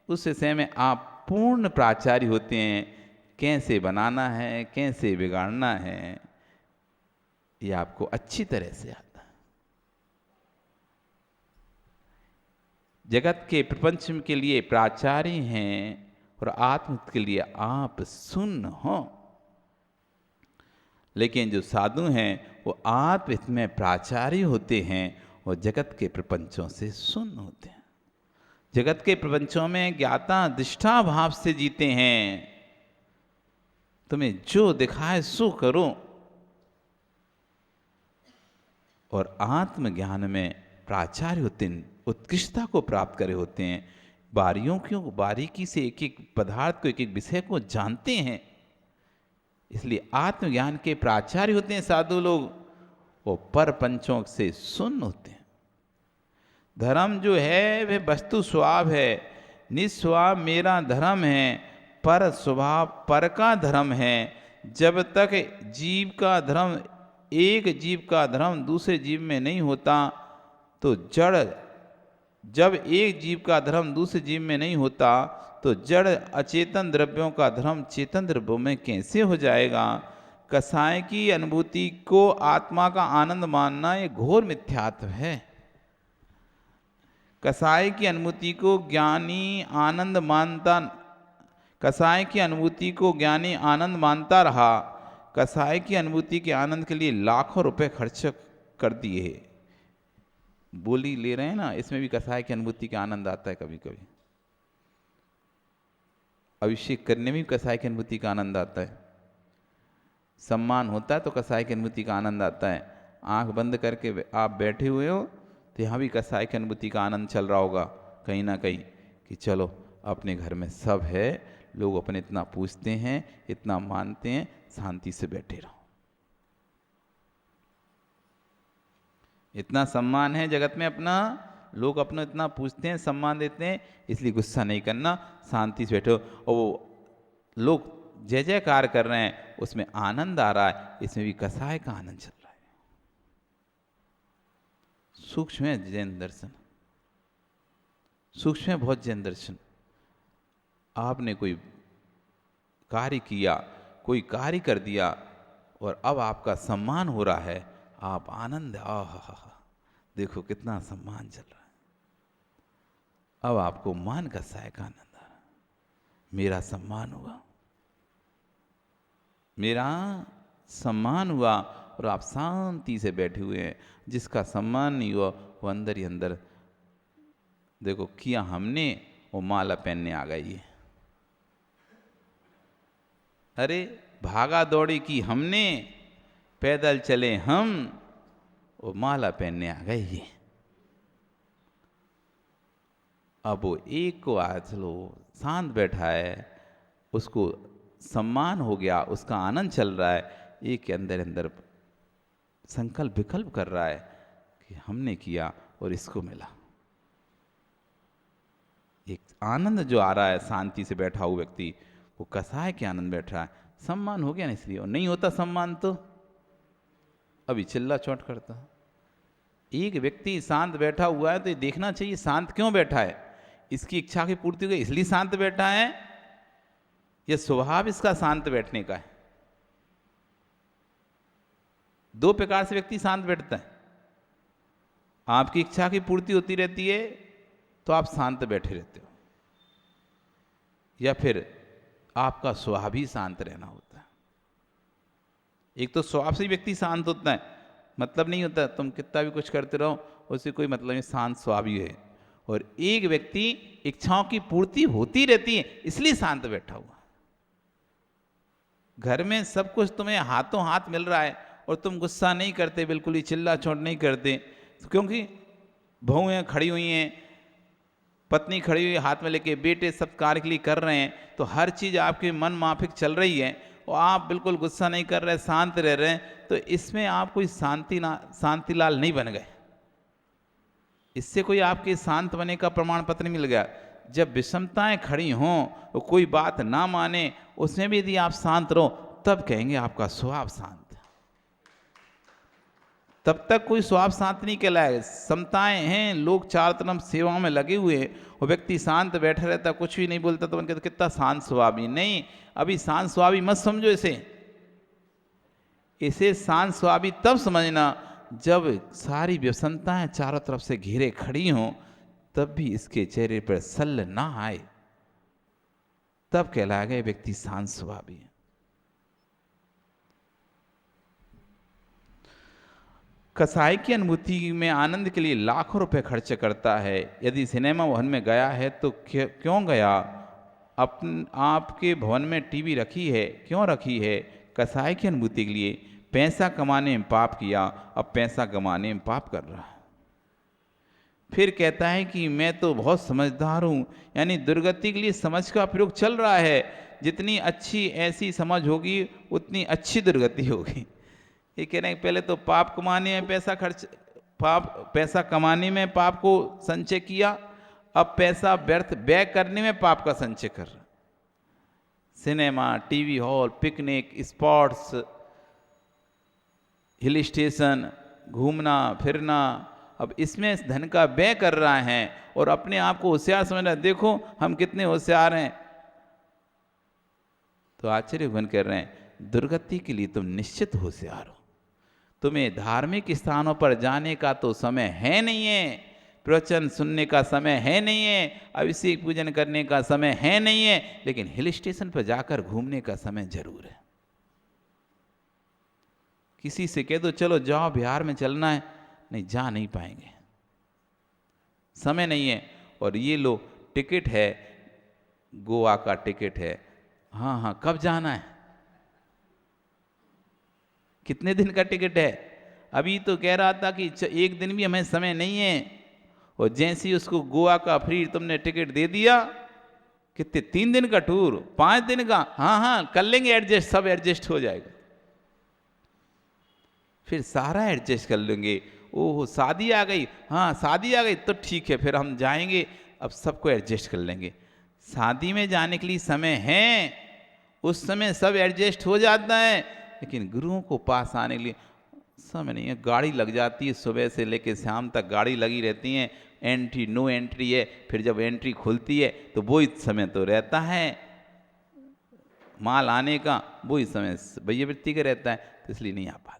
उस विषय में आप पूर्ण प्राचार्य होते हैं। कैसे बनाना है, कैसे बिगाड़ना है, ये आपको अच्छी तरह से आता है। जगत के प्रपंच के लिए प्राचार्य हैं, और आत्महित के लिए आप सुन्न हो। लेकिन जो साधु हैं वो आत्महित में प्राचार्य होते हैं, और जगत के प्रपंचों से सुन्न होते हैं। जगत के प्रपंचों में ज्ञाता दिष्टा भाव से जीते हैं। तुम्हें जो दिखाए सो करो, और आत्मज्ञान में प्राचार्य होते हैं, उत्कृष्टता को प्राप्त करे होते हैं। बारीकी से एक एक पदार्थ को, एक एक विषय को जानते हैं। इसलिए आत्मज्ञान के प्राचार्य होते हैं साधु लोग, वो पर पंचों से सुन्न होते हैं। धर्म जो है वह वस्तु स्वभाव है, निस्वभाव मेरा धर्म है, पर स्वभाव पर का धर्म है। जब तक जीव का धर्म, एक जीव का धर्म दूसरे जीव में नहीं होता तो जड़, जब एक जीव का धर्म दूसरे जीव में नहीं होता तो जड़ अचेतन द्रव्यों का धर्म चेतन द्रव्यों में कैसे हो जाएगा? कसाय की अनुभूति को आत्मा का आनंद मानना ये घोर मिथ्यात्व है। कसाय की अनुभूति को ज्ञानी आनंद मानता, कसाय की अनुभूति को ज्ञानी आनंद मानता रहा, कसाय की अनुभूति के आनंद के लिए लाखों रुपए खर्च कर दिए। बोली ले रहे हैं ना, इसमें भी कसाय की अनुभूति का आनंद आता है। कभी कभी अभिषेक करने में भी कसाय की अनुभूति का आनंद आता है। सम्मान होता है तो कसाय की अनुभूति का आनंद आता है। आंख बंद करके आप बैठे हुए हो तो यहाँ भी कसाय की अनुभूति का आनंद चल रहा होगा कहीं ना कहीं, कि चलो अपने घर में सब है, लोग अपने इतना पूछते हैं, इतना मानते हैं, शांति से बैठे रहो। इतना सम्मान है जगत में अपना, लोग अपना इतना पूछते हैं, सम्मान देते हैं, इसलिए गुस्सा नहीं करना, शांति से बैठो। और वो लोग जय जयकार कर रहे हैं, उसमें आनंद आ रहा है, इसमें भी कसाय का आनंद चल रहा है। सूक्ष्म है जैन दर्शन, सूक्ष्म है बहुत जैन दर्शन। आपने कोई कार्य किया, कोई कार्य कर दिया और अब आपका सम्मान हो रहा है, आप आनंद, आहा, देखो कितना सम्मान चल रहा है। अब आपको मान कसाय का आनंद आ रहा है, मेरा सम्मान हुआ, मेरा सम्मान हुआ, और आप शांति से बैठे हुए हैं। जिसका सम्मान नहीं हुआ वो अंदर ही अंदर, देखो किया हमने, वो माला पहनने आ गई है। अरे भागा दौड़ी की हमने, पैदल चले हम, वो माला पहनने आ गई है। अब वो एक को आज लो शांत बैठा है, उसको सम्मान हो गया, उसका आनंद चल रहा है, एक के अंदर अंदर संकल्प विकल्प कर रहा है कि हमने किया और इसको मिला। एक आनंद जो आ रहा है, शांति से बैठा हुआ व्यक्ति, वो कसाय के आनंद बैठ रहा है। सम्मान हो गया ना, इसलिए। और नहीं होता सम्मान तो अभी चिल्ला चोट करता। एक व्यक्ति शांत बैठा हुआ है तो ये देखना चाहिए शांत क्यों बैठा है। इसकी इच्छा की पूर्ति हो गई इसलिए शांत बैठा है, यह स्वभाव इसका शांत बैठने का है। दो प्रकार से व्यक्ति शांत बैठता है। आपकी इच्छा की पूर्ति होती रहती है तो आप शांत बैठे रहते हो, या फिर आपका स्वभाव ही शांत रहना होता है। एक तो स्वभाव से ही व्यक्ति शांत होता है, मतलब नहीं होता तुम कितना भी कुछ करते रहो, उससे कोई मतलब नहीं, शांत स्वभाव है। और एक व्यक्ति इच्छाओं की पूर्ति होती रहती है इसलिए शांत बैठा हुआ। घर में सब कुछ तुम्हें हाथों हाथ मिल रहा है और तुम गुस्सा नहीं करते, बिल्कुल ही चिल्ला चोट नहीं करते, क्योंकि बहुएं खड़ी हुई हैं, पत्नी खड़ी हुई हाथ में लेके, बेटे सब कार्य के लिए कर रहे हैं, तो हर चीज़ आपके मन माफिक चल रही है और आप बिल्कुल गुस्सा नहीं कर रहे, शांत रह रहे हैं, तो इसमें आप कोई शांतिलाल नहीं बन गए। इससे कोई आपके शांत बने का प्रमाण पत्र नहीं मिल गया। जब विषमताएं खड़ी हों तो कोई बात ना माने, उसमें भी यदि आप शांत रहो तब कहेंगे आपका स्वभाव शांत। तब तक कोई स्वभाव शांत नहीं कहलाए। समताएं हैं, लोग चार तरफ सेवाओं में लगे हुए हैं, वो व्यक्ति शांत बैठा रहता, कुछ भी नहीं बोलता, तो उनके तो कितना शांत स्वभावी। नहीं, अभी शांत स्वभावी मत समझो इसे शांत स्वभावी तब समझना जब सारी व्यसनताएं चारों तरफ से घेरे खड़ी हों, तब भी इसके चेहरे पर सल्ल ना आए, तब कहलाया गया व्यक्ति शांत स्वभावी है। कसाई की अनुभूति में आनंद के लिए लाखों रुपए खर्च करता है। यदि सिनेमा भवन में गया है तो क्यों गया? आपके भवन में टीवी रखी है, क्यों रखी है? कसाई की अनुभूति के लिए। पैसा कमाने में पाप किया, अब पैसा कमाने में पाप कर रहा है। फिर कहता है कि मैं तो बहुत समझदार हूँ, यानी दुर्गति के लिए समझ का प्रयोग चल रहा है। जितनी अच्छी ऐसी समझ होगी उतनी अच्छी दुर्गति होगी। ये कह रहे हैं पहले तो पाप कमाने में पैसा कमाने में पाप को संचय किया, अब पैसा व्यर्थ व्यय करने में पाप का संचय कर रहा। Cinema, TV hall, picnic spots, hill station, घूमना फिरना, अब इसमें धन का व्यय कर रहा है और अपने आप को होशियार समझ रहा है। देखो हम कितने होशियार हैं। तो आश्चर्य भवन कर रहे हैं, दुर्गति के लिए तुम निश्चित होशियार हो। तुम्हें धार्मिक स्थानों पर जाने का तो समय है नहीं है, प्रवचन सुनने का समय है नहीं है, अभिषेक पूजन करने का समय है नहीं है, लेकिन हिल स्टेशन पर जाकर घूमने का समय जरूर है। किसी से कह दो चलो जाओ बिहार में चलना है, नहीं जा नहीं पाएंगे, समय नहीं है। और ये लो टिकट है, गोवा का टिकट है, हाँ हाँ कब जाना है, कितने दिन का टिकट है, अभी तो कह रहा था कि एक दिन भी हमें समय नहीं है। और जैसे ही उसको गोवा का फ्री तुमने टिकट दे दिया, कितने 3 दिन का टूर, 5 दिन का, हाँ हाँ कर लेंगे एडजस्ट, सब एडजस्ट हो जाएगा, फिर सारा एडजस्ट कर लेंगे। ओह शादी आ गई, हाँ शादी आ गई तो ठीक है फिर हम जाएंगे, अब सबको एडजस्ट कर लेंगे। शादी में जाने के लिए समय है, उस समय सब एडजस्ट हो जाता है, लेकिन गुरुओं को पास आने के लिए समय नहीं है। गाड़ी लग जाती है, सुबह से लेकर शाम तक गाड़ी लगी रहती है, एंट्री नो एंट्री है, फिर जब एंट्री खुलती है तो वही समय तो रहता है माल आने का, वही समय भैया वृत्ति का रहता है, तो इसलिए नहीं आ पाते।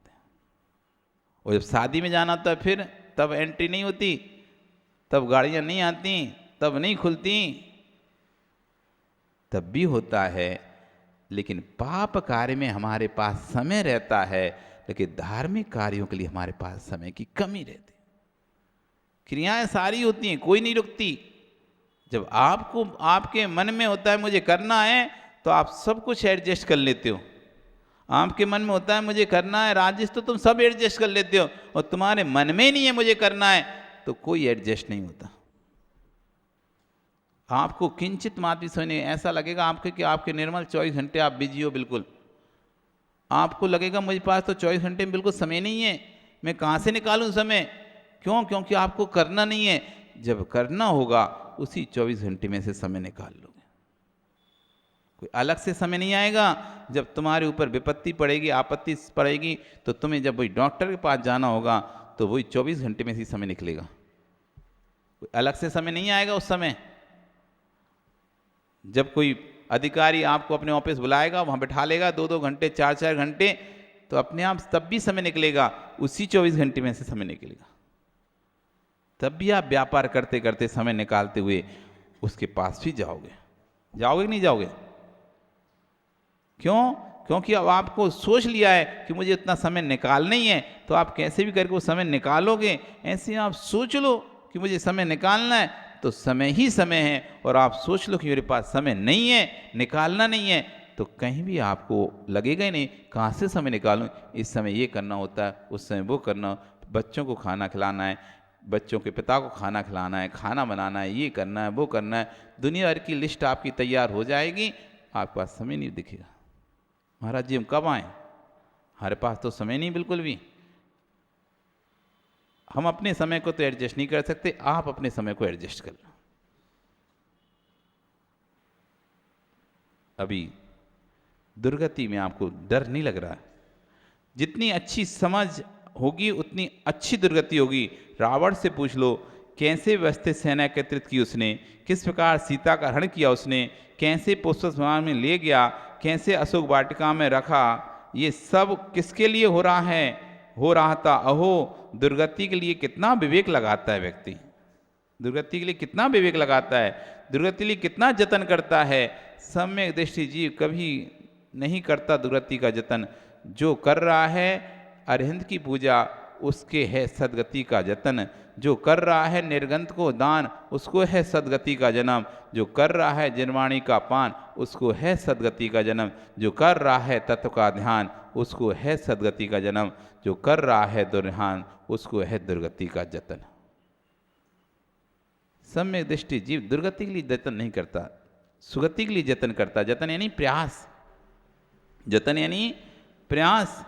और जब शादी में जाना होता है फिर तब एंट्री नहीं होती, तब गाड़ियाँ नहीं आती, तब नहीं खुलती, तब भी होता है। लेकिन पाप कार्य में हमारे पास समय रहता है, लेकिन धार्मिक कार्यों के लिए हमारे पास समय की कमी रहती है। क्रियाएं सारी होती हैं, कोई नहीं रुकती। जब आपको आपके मन में होता है मुझे करना है, तो आप सब कुछ एडजस्ट कर लेते हो। आपके मन में होता है मुझे करना है राजेश, तो तुम सब एडजस्ट कर लेते हो। और तुम्हारे मन में नहीं है मुझे करना है, तो कोई एडजस्ट नहीं होता। आपको किंचित मात्र सोने ऐसा लगेगा आपके कि आपके निर्मल 24 घंटे आप बिजी हो, बिल्कुल आपको लगेगा मुझे पास तो 24 घंटे में बिल्कुल समय नहीं है, मैं कहाँ से निकालूं समय। क्यों? क्योंकि आपको करना नहीं है। जब करना होगा उसी 24 घंटे में से समय निकाल लोगे, कोई अलग से समय नहीं आएगा। जब तुम्हारे ऊपर विपत्ति पड़ेगी, आपत्ति पड़ेगी, तो तुम्हें जब वही डॉक्टर के पास जाना होगा तो वही 24 घंटे में से समय निकलेगा, कोई अलग से समय नहीं आएगा उस समय। जब कोई अधिकारी आपको अपने ऑफिस बुलाएगा, वहाँ बैठा लेगा 2-2 घंटे 4-4 घंटे, तो अपने आप तब भी समय निकलेगा, उसी 24 घंटे में से समय निकलेगा। तब भी आप व्यापार करते करते समय निकालते हुए उसके पास भी जाओगे। जाओगे कि नहीं जाओगे? क्यों? क्योंकि अब आपको सोच लिया है कि मुझे इतना समय निकालना ही है, तो आप कैसे भी करके वो समय निकालोगे। ऐसे आप सोच लो कि मुझे समय निकालना है, तो समय ही समय है। और आप सोच लो कि मेरे पास समय नहीं है, निकालना नहीं है, तो कहीं भी आपको लगेगा ही नहीं कहाँ से समय निकालूं। इस समय ये करना होता है, उस समय वो करना, बच्चों को खाना खिलाना है, बच्चों के पिता को खाना खिलाना है, खाना बनाना है, ये करना है, वो करना है, दुनिया भर की लिस्ट आपकी तैयार हो जाएगी, आपके पास समय नहीं दिखेगा। महाराज जी हम कब आए? हमारे पास तो समय नहीं बिल्कुल भी। हम अपने समय को तो एडजस्ट नहीं कर सकते, आप अपने समय को एडजस्ट कर लो। अभी दुर्गति में आपको डर नहीं लग रहा है। जितनी अच्छी समझ होगी उतनी अच्छी दुर्गति होगी। रावण से पूछ लो कैसे व्यवस्थित सेना एकत्रित की उसने, किस प्रकार सीता का हरण किया उसने, कैसे पुष्प विमान में ले गया, कैसे अशोक वाटिका में रखा, ये सब किसके लिए हो रहा है, हो रहा था। अहो दुर्गति के लिए कितना विवेक लगाता है व्यक्ति, दुर्गति के लिए कितना विवेक लगाता है, दुर्गति के लिए कितना जतन करता है। सम्यक दृष्टि जीव कभी नहीं करता दुर्गति का जतन। जो कर रहा है अरिहंत की पूजा, उसके है सदगति का जतन। जो कर रहा है निर्गंत को दान, उसको है सदगति का जन्म। जो कर रहा है जिनवाणी का पान, उसको है सदगति का जन्म। जो कर रहा है तत्व का ध्यान, उसको है सदगति का जन्म। जो कर रहा है दुर्ध्यान, उसको है दुर्गति का जतन। सम्यक दृष्टि जीव दुर्गति के लिए जतन नहीं करता, सुगति के लिए जतन करता। जतन यानी प्रयास, जतन यानी प्रयास।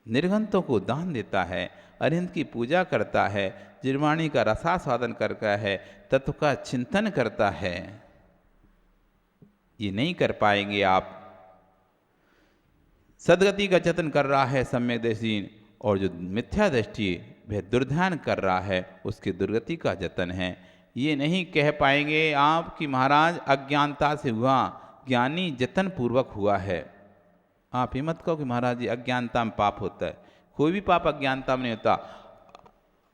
निर्गंतों को दान देता है, अरिहंत की पूजा करता है, जिरवाणी का रसास्वादन करता है, तत्व का चिंतन करता है। ये नहीं कर पाएंगे आप। सदगति का जतन कर रहा है सम्यक दृष्टि, और जो मिथ्या दृष्टि वह दुर्ध्यान कर रहा है, उसकी दुर्गति का जतन है। ये नहीं कह पाएंगे आप कि महाराज अज्ञानता से हुआ, ज्ञानी जतन पूर्वक हुआ है। आप ही मत कहो कि महाराज जी अज्ञानता में पाप होता है। कोई भी पाप अज्ञानता में नहीं होता।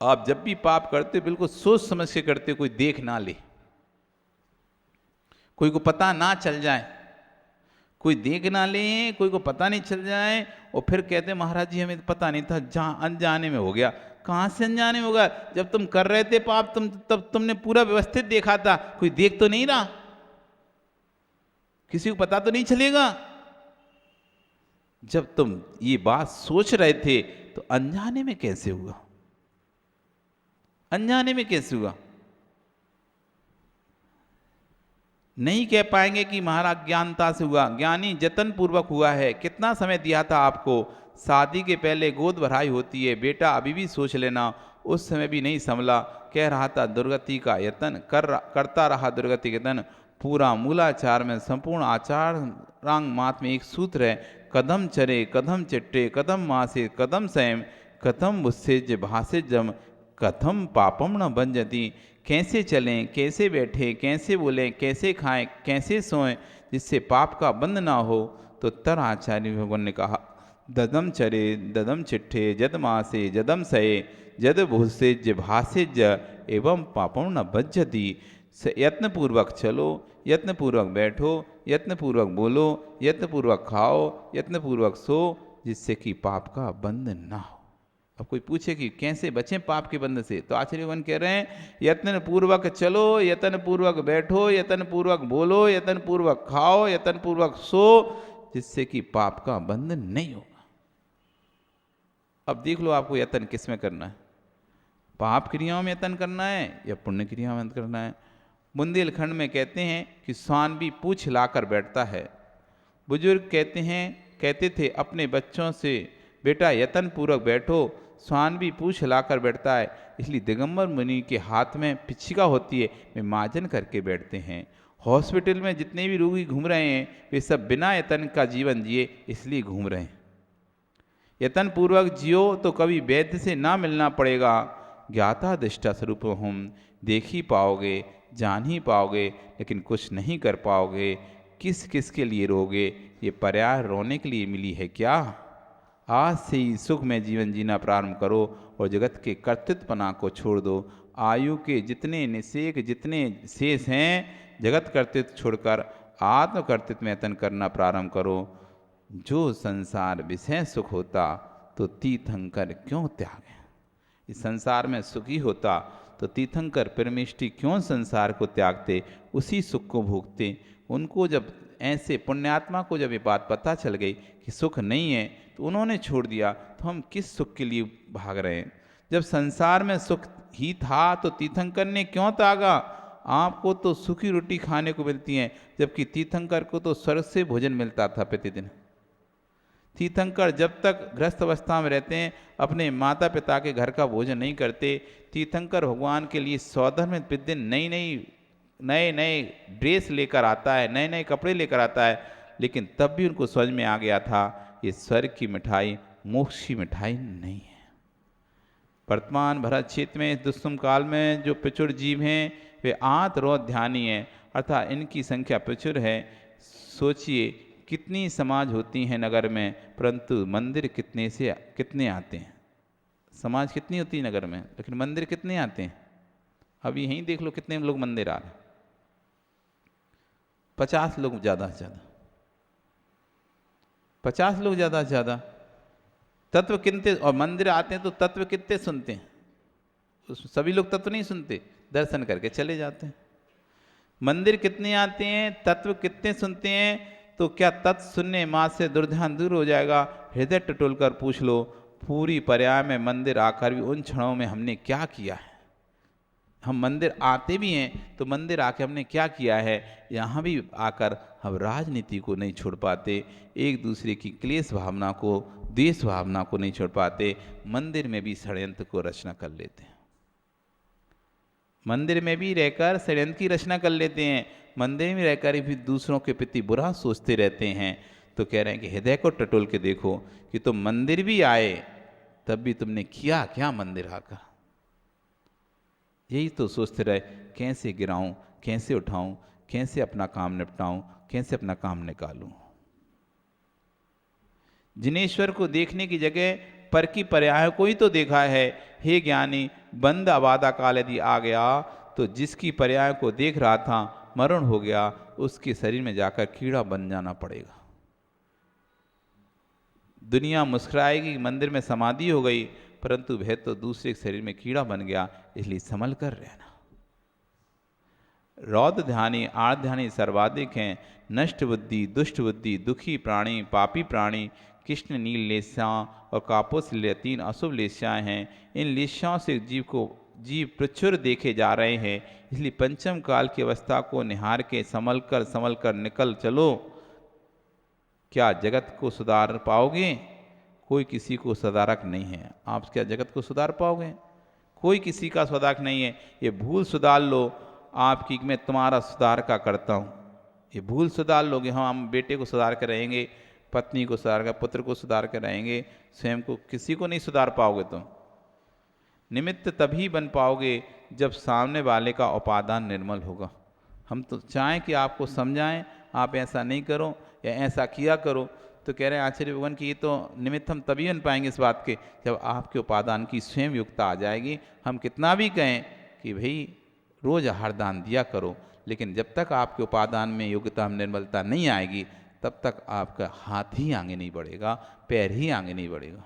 आप जब भी पाप करते हो बिल्कुल सोच समझ के करते हो, कोई देख ना ले, कोई को पता ना चल जाए, कोई देख ना ले, कोई को पता नहीं चल जाए और फिर कहते हैं महाराज जी हमें पता नहीं था, जहाँ अनजाने में हो गया। कहाँ से अनजाने में होगा? जब तुम कर रहे थे पाप तब तुमने पूरा व्यवस्थित देखा था, कोई देख तो नहीं रहा, किसी को पता तो नहीं चलेगा। जब तुम ये बात सोच रहे थे तो अनजाने में कैसे हुआ? अनजाने में कैसे हुआ? नहीं कह पाएंगे कि महाराज ज्ञानता से हुआ। ज्ञानी जतन पूर्वक हुआ है। कितना समय दिया था आपको? शादी के पहले गोद भराई होती है, बेटा अभी भी सोच लेना। उस समय भी नहीं संभला, कह रहा था दुर्गति का यत्न, करता रहा दुर्गति का यत्न। पूरा मूलाचार में संपूर्ण आचार रांग मात में एक सूत्र है, कदम चरे कदम चिट्टे कदम मासे कदम संयम कथम मुस्सेज भासे जम कथम पापम न बंजती। कैसे चलें, कैसे बैठें, कैसे बोलें, कैसे खाएं, कैसे सोएं जिससे पाप का बंध ना हो। तो तर आचार्य भगवान ने कहा, ददम चरे ददम चिट्ठे जद मासे जदम सये जद भूसे भासे ज एवं पापम न बज्जति। यत्नपूर्वक चलो, यत्नपूर्वक बैठो, यत्नपूर्वक बोलो, यत्नपूर्वक खाओ, यत्नपूर्वक सो, जिससे कि पाप का बंध ना हो। अब कोई पूछे कि कैसे बचें पाप के बंध से, तो आचार्य भगवान कह रहे हैं यत्न पूर्वक चलो, यत्न पूर्वक बैठो, यत्न पूर्वक बोलो, यत्न पूर्वक खाओ, यत्न पूर्वक सो, जिससे कि पाप का बंध नहीं होगा। अब देख लो आपको यत्न किस में करना है? पाप क्रियाओं में यत्न करना है या पुण्य क्रियाओं में यत्न करना है? बुंदेलखंड में कहते हैं कि स्वान भी पूछ हिलाकर बैठता है। बुजुर्ग कहते थे अपने बच्चों से, बेटा यत्न पूर्वक बैठो, स्वान भी पूछ हिलाकर बैठता है। इसलिए दिगंबर मुनि के हाथ में पिछिका होती है, वे मार्जन करके बैठते हैं। हॉस्पिटल में जितने भी रोगी घूम रहे हैं वे सब बिना यत्न का जीवन जिए इसलिए घूम रहे हैं। यत्न पूर्वक जियो तो कभी वैद्य से ना मिलना पड़ेगा। ज्ञाता दृष्टा स्वरूप हम देख ही पाओगे, जान ही पाओगे, लेकिन कुछ नहीं कर पाओगे। किस किस के लिए रोगे? ये पर्याय रोने के लिए मिली है क्या? आज से ही सुख में जीवन जीना प्रारंभ करो और जगत के कर्तृत्वपना को छोड़ दो। आयु के जितने निषेक, जितने शेष हैं, जगत कर्तृत्व छोड़कर आत्म कर्तृत्व में यत्न करना प्रारंभ करो। जो संसार विषय सुख होता तो तीर्थंकर क्यों त्यागे? इस संसार में सुखी होता तो तीर्थंकर परमेष्टि क्यों संसार को त्यागते, उसी सुख को भोगते। उनको जब ऐसे पुण्यात्मा को जब ये बात पता चल गई कि सुख नहीं है तो उन्होंने छोड़ दिया। तो हम किस सुख के लिए भाग रहे हैं? जब संसार में सुख ही था तो तीर्थंकर ने क्यों त्यागा? आपको तो सूखी रोटी खाने को मिलती है, जबकि तीर्थंकर को तो स्वर्ग से भोजन मिलता था प्रतिदिन। तीर्थंकर जब तक गृहस्थ अवस्था में रहते हैं अपने माता पिता के घर का भोजन नहीं करते। तीर्थंकर भगवान के लिए सौदर में प्रतिदिन नए नए ड्रेस लेकर आता है, नए नए कपड़े लेकर आता है, लेकिन तब भी उनको समझ में आ गया था ये स्वर्ग की मिठाई मोक्ष की मिठाई नहीं है। वर्तमान भरत क्षेत्र में इस दुष्म काल में जो प्रचुर जीव हैं वे आत्रोध ध्यानी हैं, अर्थात इनकी संख्या प्रचुर है। सोचिए कितनी समाज होती हैं नगर में, परंतु मंदिर कितने आते हैं? समाज कितनी होती है नगर में, लेकिन मंदिर कितने आते हैं? अब यहीं देख लो कितने लोग मंदिर आ रहे हैं। 50 लोग ज़्यादा से ज़्यादा, 50 लोग ज़्यादा से ज़्यादा। तत्व कितने, और मंदिर आते हैं तो तत्व कितने सुनते हैं? सभी लोग तत्व नहीं सुनते, दर्शन करके चले जाते हैं। मंदिर कितने आते हैं, तत्व कितने सुनते हैं? तो क्या तत्व सुनने माँ से दुर्ध्यान दूर हो जाएगा? हृदय टटोल कर पूछ लो, पूरी पर्याय में मंदिर आकर भी उन क्षणों में हमने क्या किया है? हम मंदिर आते भी हैं तो मंदिर आके हमने क्या किया है? यहाँ भी आकर हम राजनीति को नहीं छोड़ पाते, एक दूसरे की क्लेश भावना को, द्वेष भावना को नहीं छोड़ पाते। मंदिर में भी षड्यंत्र को रचना कर लेते हैं, मंदिर में भी रहकर षड्यंत्र की रचना कर लेते हैं, मंदिर में रहकर भी दूसरों के प्रति बुरा सोचते रहते हैं। तो कह रहे हैं कि हृदय को टटोल के देखो कि तुम मंदिर भी आए तब भी तुमने किया क्या मंदिर आकर? यही तो सोचते रहे कैसे गिराऊं, कैसे उठाऊं, कैसे अपना काम निपटाऊं, कैसे अपना काम निकालूं। जिनेश्वर को देखने की जगह पर की पर्याय को ही तो देखा है। हे ज्ञानी, बंद आबादा काल यदि आ गया तो जिसकी पर्याय को देख रहा था मरण हो गया, उसके शरीर में जाकर कीड़ा बन जाना पड़ेगा। दुनिया मुस्कुराएगी, मंदिर में समाधि हो गई, परंतु वह तो दूसरे शरीर में कीड़ा बन गया। इसलिए संभल कर रहना। रौद्र ध्यानी आर्ध ध्यानी सर्वाधिक हैं। नष्ट बुद्धि, दुष्ट बुद्धि, दुखी प्राणी, पापी प्राणी, कृष्ण नील लेस्यां और कापोस तीन अशुभ लेस्याएं हैं। इन लेस्याओं से जीव प्रचुर देखे जा रहे हैं। इसलिए पंचम काल की अवस्था को निहार के संभल कर निकल चलो। क्या जगत को सुधार पाओगे? कोई किसी को सुधारक नहीं है। आप क्या जगत को सुधार पाओगे? कोई किसी का सुधारक नहीं है। ये भूल सुधार लो आपकी, मैं तुम्हारा सुधार का करता हूँ। ये भूल सुधार लोगे, हाँ हम बेटे को सुधार कर रहेंगे, पत्नी को सुधार कर, पुत्र को सुधार कर रहेंगे, स्वयं को किसी को नहीं सुधार पाओगे तुम। निमित्त तभी बन पाओगे जब सामने वाले का उपादान निर्मल होगा। हम तो चाहें कि आपको समझाएं, आप ऐसा नहीं करो या ऐसा किया करो, तो कह रहे हैं आचार्य भगवान की ये तो निमित्त हम तभी बन पाएंगे इस बात के जब आपके उपादान की स्वयं युक्ता आ जाएगी। हम कितना भी कहें कि भाई रोज आहार दान दिया करो, लेकिन जब तक आपके उपादान में योग्यता निर्मलता नहीं आएगी तब तक आपका हाथ ही आगे नहीं बढ़ेगा, पैर ही आगे नहीं बढ़ेगा।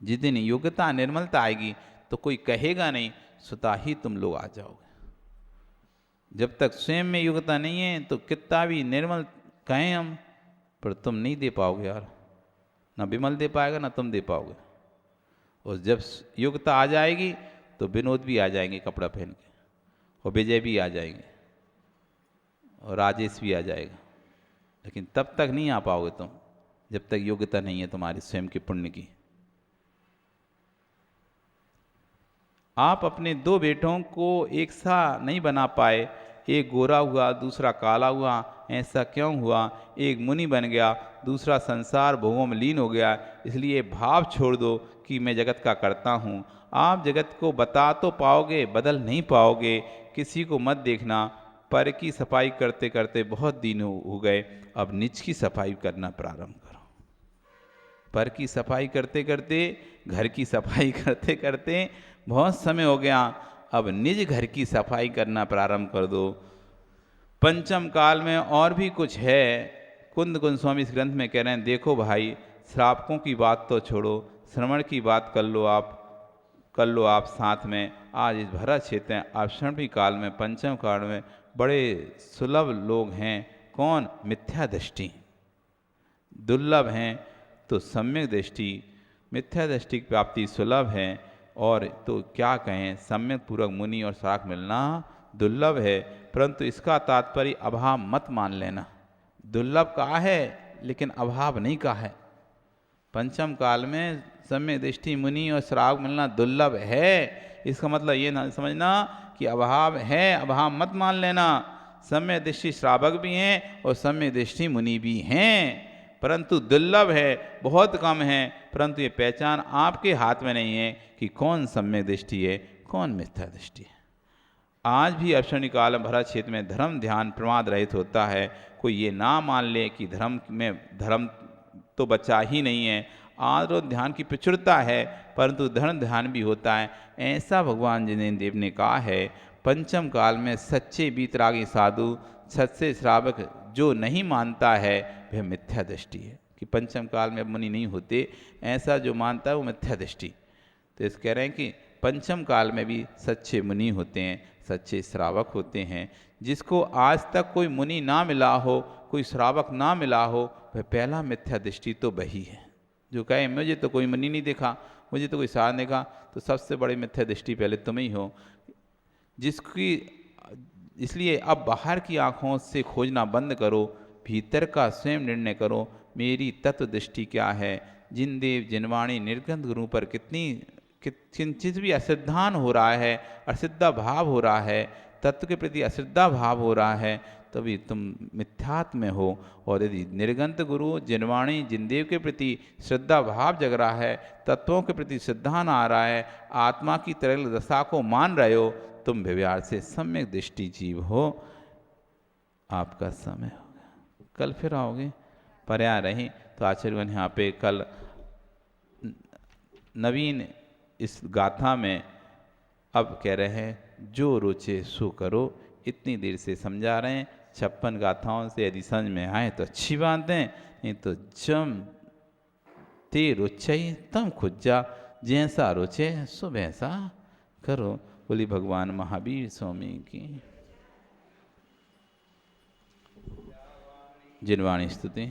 जिस दिन योग्यता निर्मलता आएगी तो कोई कहेगा नहीं, स्वतः ही तुम लोग आ जाओगे। जब तक स्वयं में योग्यता नहीं है तो कितना भी निर्मल कहें हम, पर तुम नहीं दे पाओगे यार। ना विमल दे पाएगा ना तुम दे पाओगे। और जब योग्यता आ जाएगी तो विनोद भी आ जाएंगे कपड़ा पहन के, और विजय भी आ जाएंगे, और राजेश भी आ जाएगा। लेकिन तब तक नहीं आ पाओगे तुम जब तक योग्यता नहीं है तुम्हारी स्वयं के पुण्य की। आप अपने दो बेटों को एक सा नहीं बना पाए, एक गोरा हुआ दूसरा काला हुआ। ऐसा क्यों हुआ? एक मुनि बन गया, दूसरा संसार भोगों में लीन हो गया। इसलिए भाव छोड़ दो कि मैं जगत का करता हूँ। आप जगत को बता तो पाओगे, बदल नहीं पाओगे। किसी को मत देखना। पर की सफाई करते करते बहुत दिन हो गए, अब निज की सफाई करना प्रारंभ करो। पर की सफाई करते करते, घर की सफाई करते करते बहुत समय हो गया, अब निज घर की सफाई करना प्रारंभ कर दो। पंचम काल में और भी कुछ है। कुंद गोस्वामी इस ग्रंथ में कह रहे हैं, देखो भाई, श्रावकों की बात तो छोड़ो, श्रवण की बात कर लो आप साथ में। आज इस भरा क्षेत्र में आश्रमी काल में, पंचम काल में बड़े सुलभ लोग हैं। कौन? मिथ्या दृष्टि। दुर्लभ हैं तो सम्यक दृष्टि। मिथ्या दृष्टि की प्राप्ति सुलभ है, और तो क्या कहें, सम्यक पूर्वक मुनि और शाक मिलना दुर्लभ है। परंतु इसका तात्पर्य अभाव मत मान लेना। दुर्लभ कहा है लेकिन अभाव नहीं कहा है। पंचम काल में सम्यक दृष्टि मुनि और श्रावक मिलना दुर्लभ है। इसका मतलब ये ना समझना कि अभाव है, अभाव मत मान लेना। सम्यक दृष्टि श्रावक भी हैं और सम्यक दृष्टि मुनि भी हैं, परंतु दुर्लभ है, बहुत कम है। परंतु ये पहचान आपके हाथ में नहीं है कि कौन सम्यक दृष्टि है, कौन मिथ्या दृष्टि है। आज भी अश्विनी काल में भरा क्षेत्र में धर्म ध्यान प्रमाद रहित होता है। कोई ये ना मान ले कि धर्म तो बचा ही नहीं है। आज ध्यान की प्रचुरता है, परंतु धर्म ध्यान भी होता है। ऐसा भगवान जिनेन्द्र देव ने कहा है। पंचम काल में सच्चे बीतरागी साधु, सच्चे श्रावक जो नहीं मानता है वह मिथ्या दृष्टि है। कि पंचम काल में मुनि नहीं होते, ऐसा जो मानता है वो मिथ्या दृष्टि। तो इस कह रहे हैं कि पंचम काल में भी सच्चे मुनि होते हैं, सच्चे श्रावक होते हैं। जिसको आज तक कोई मुनि ना मिला हो, कोई श्रावक ना मिला हो, वह पहला मिथ्या दृष्टि तो वही है। जो कहे मुझे तो कोई मुनि नहीं देखा, मुझे तो कोई सार नहीं देखा, तो सबसे बड़ी मिथ्या दृष्टि पहले तुम ही हो। इसलिए अब बाहर की आँखों से खोजना बंद करो, भीतर का स्वयं निर्णय करो। मेरी तत्व दृष्टि क्या है? जिन देव जिनवाणी निर्गंध गुरु पर किंचित भी अश्रद्धान हो रहा है, अश्रद्धा भाव हो रहा है, तत्व के प्रति अश्रद्धा भाव हो रहा है, तभी तुम मिथ्यात्व में हो। और यदि निर्गंत गुरु जिनवाणी जिनदेव के प्रति श्रद्धा भाव जग रहा है, तत्वों के प्रति श्रद्धा न आ रहा है, आत्मा की तरल दशा को मान रहे हो, तुम व्यवहार से सम्यक दृष्टि जीव हो। आपका समय हो गया, कल फिर आओगे। पर्याय रही तो आचार्यगण यहाँ पे कल नवीन इस गाथा में अब कह रहे हैं जो रुचे सो करो। इतनी देर से समझा रहे हैं, 56 गाथाओं से यदि समझ में आए तो अच्छी बात है, नहीं तो जम ते रुचई तम खुज्जा, जैसा रुचे सो वैसा करो। बोली भगवान महावीर स्वामी की। जिनवाणी स्तुति।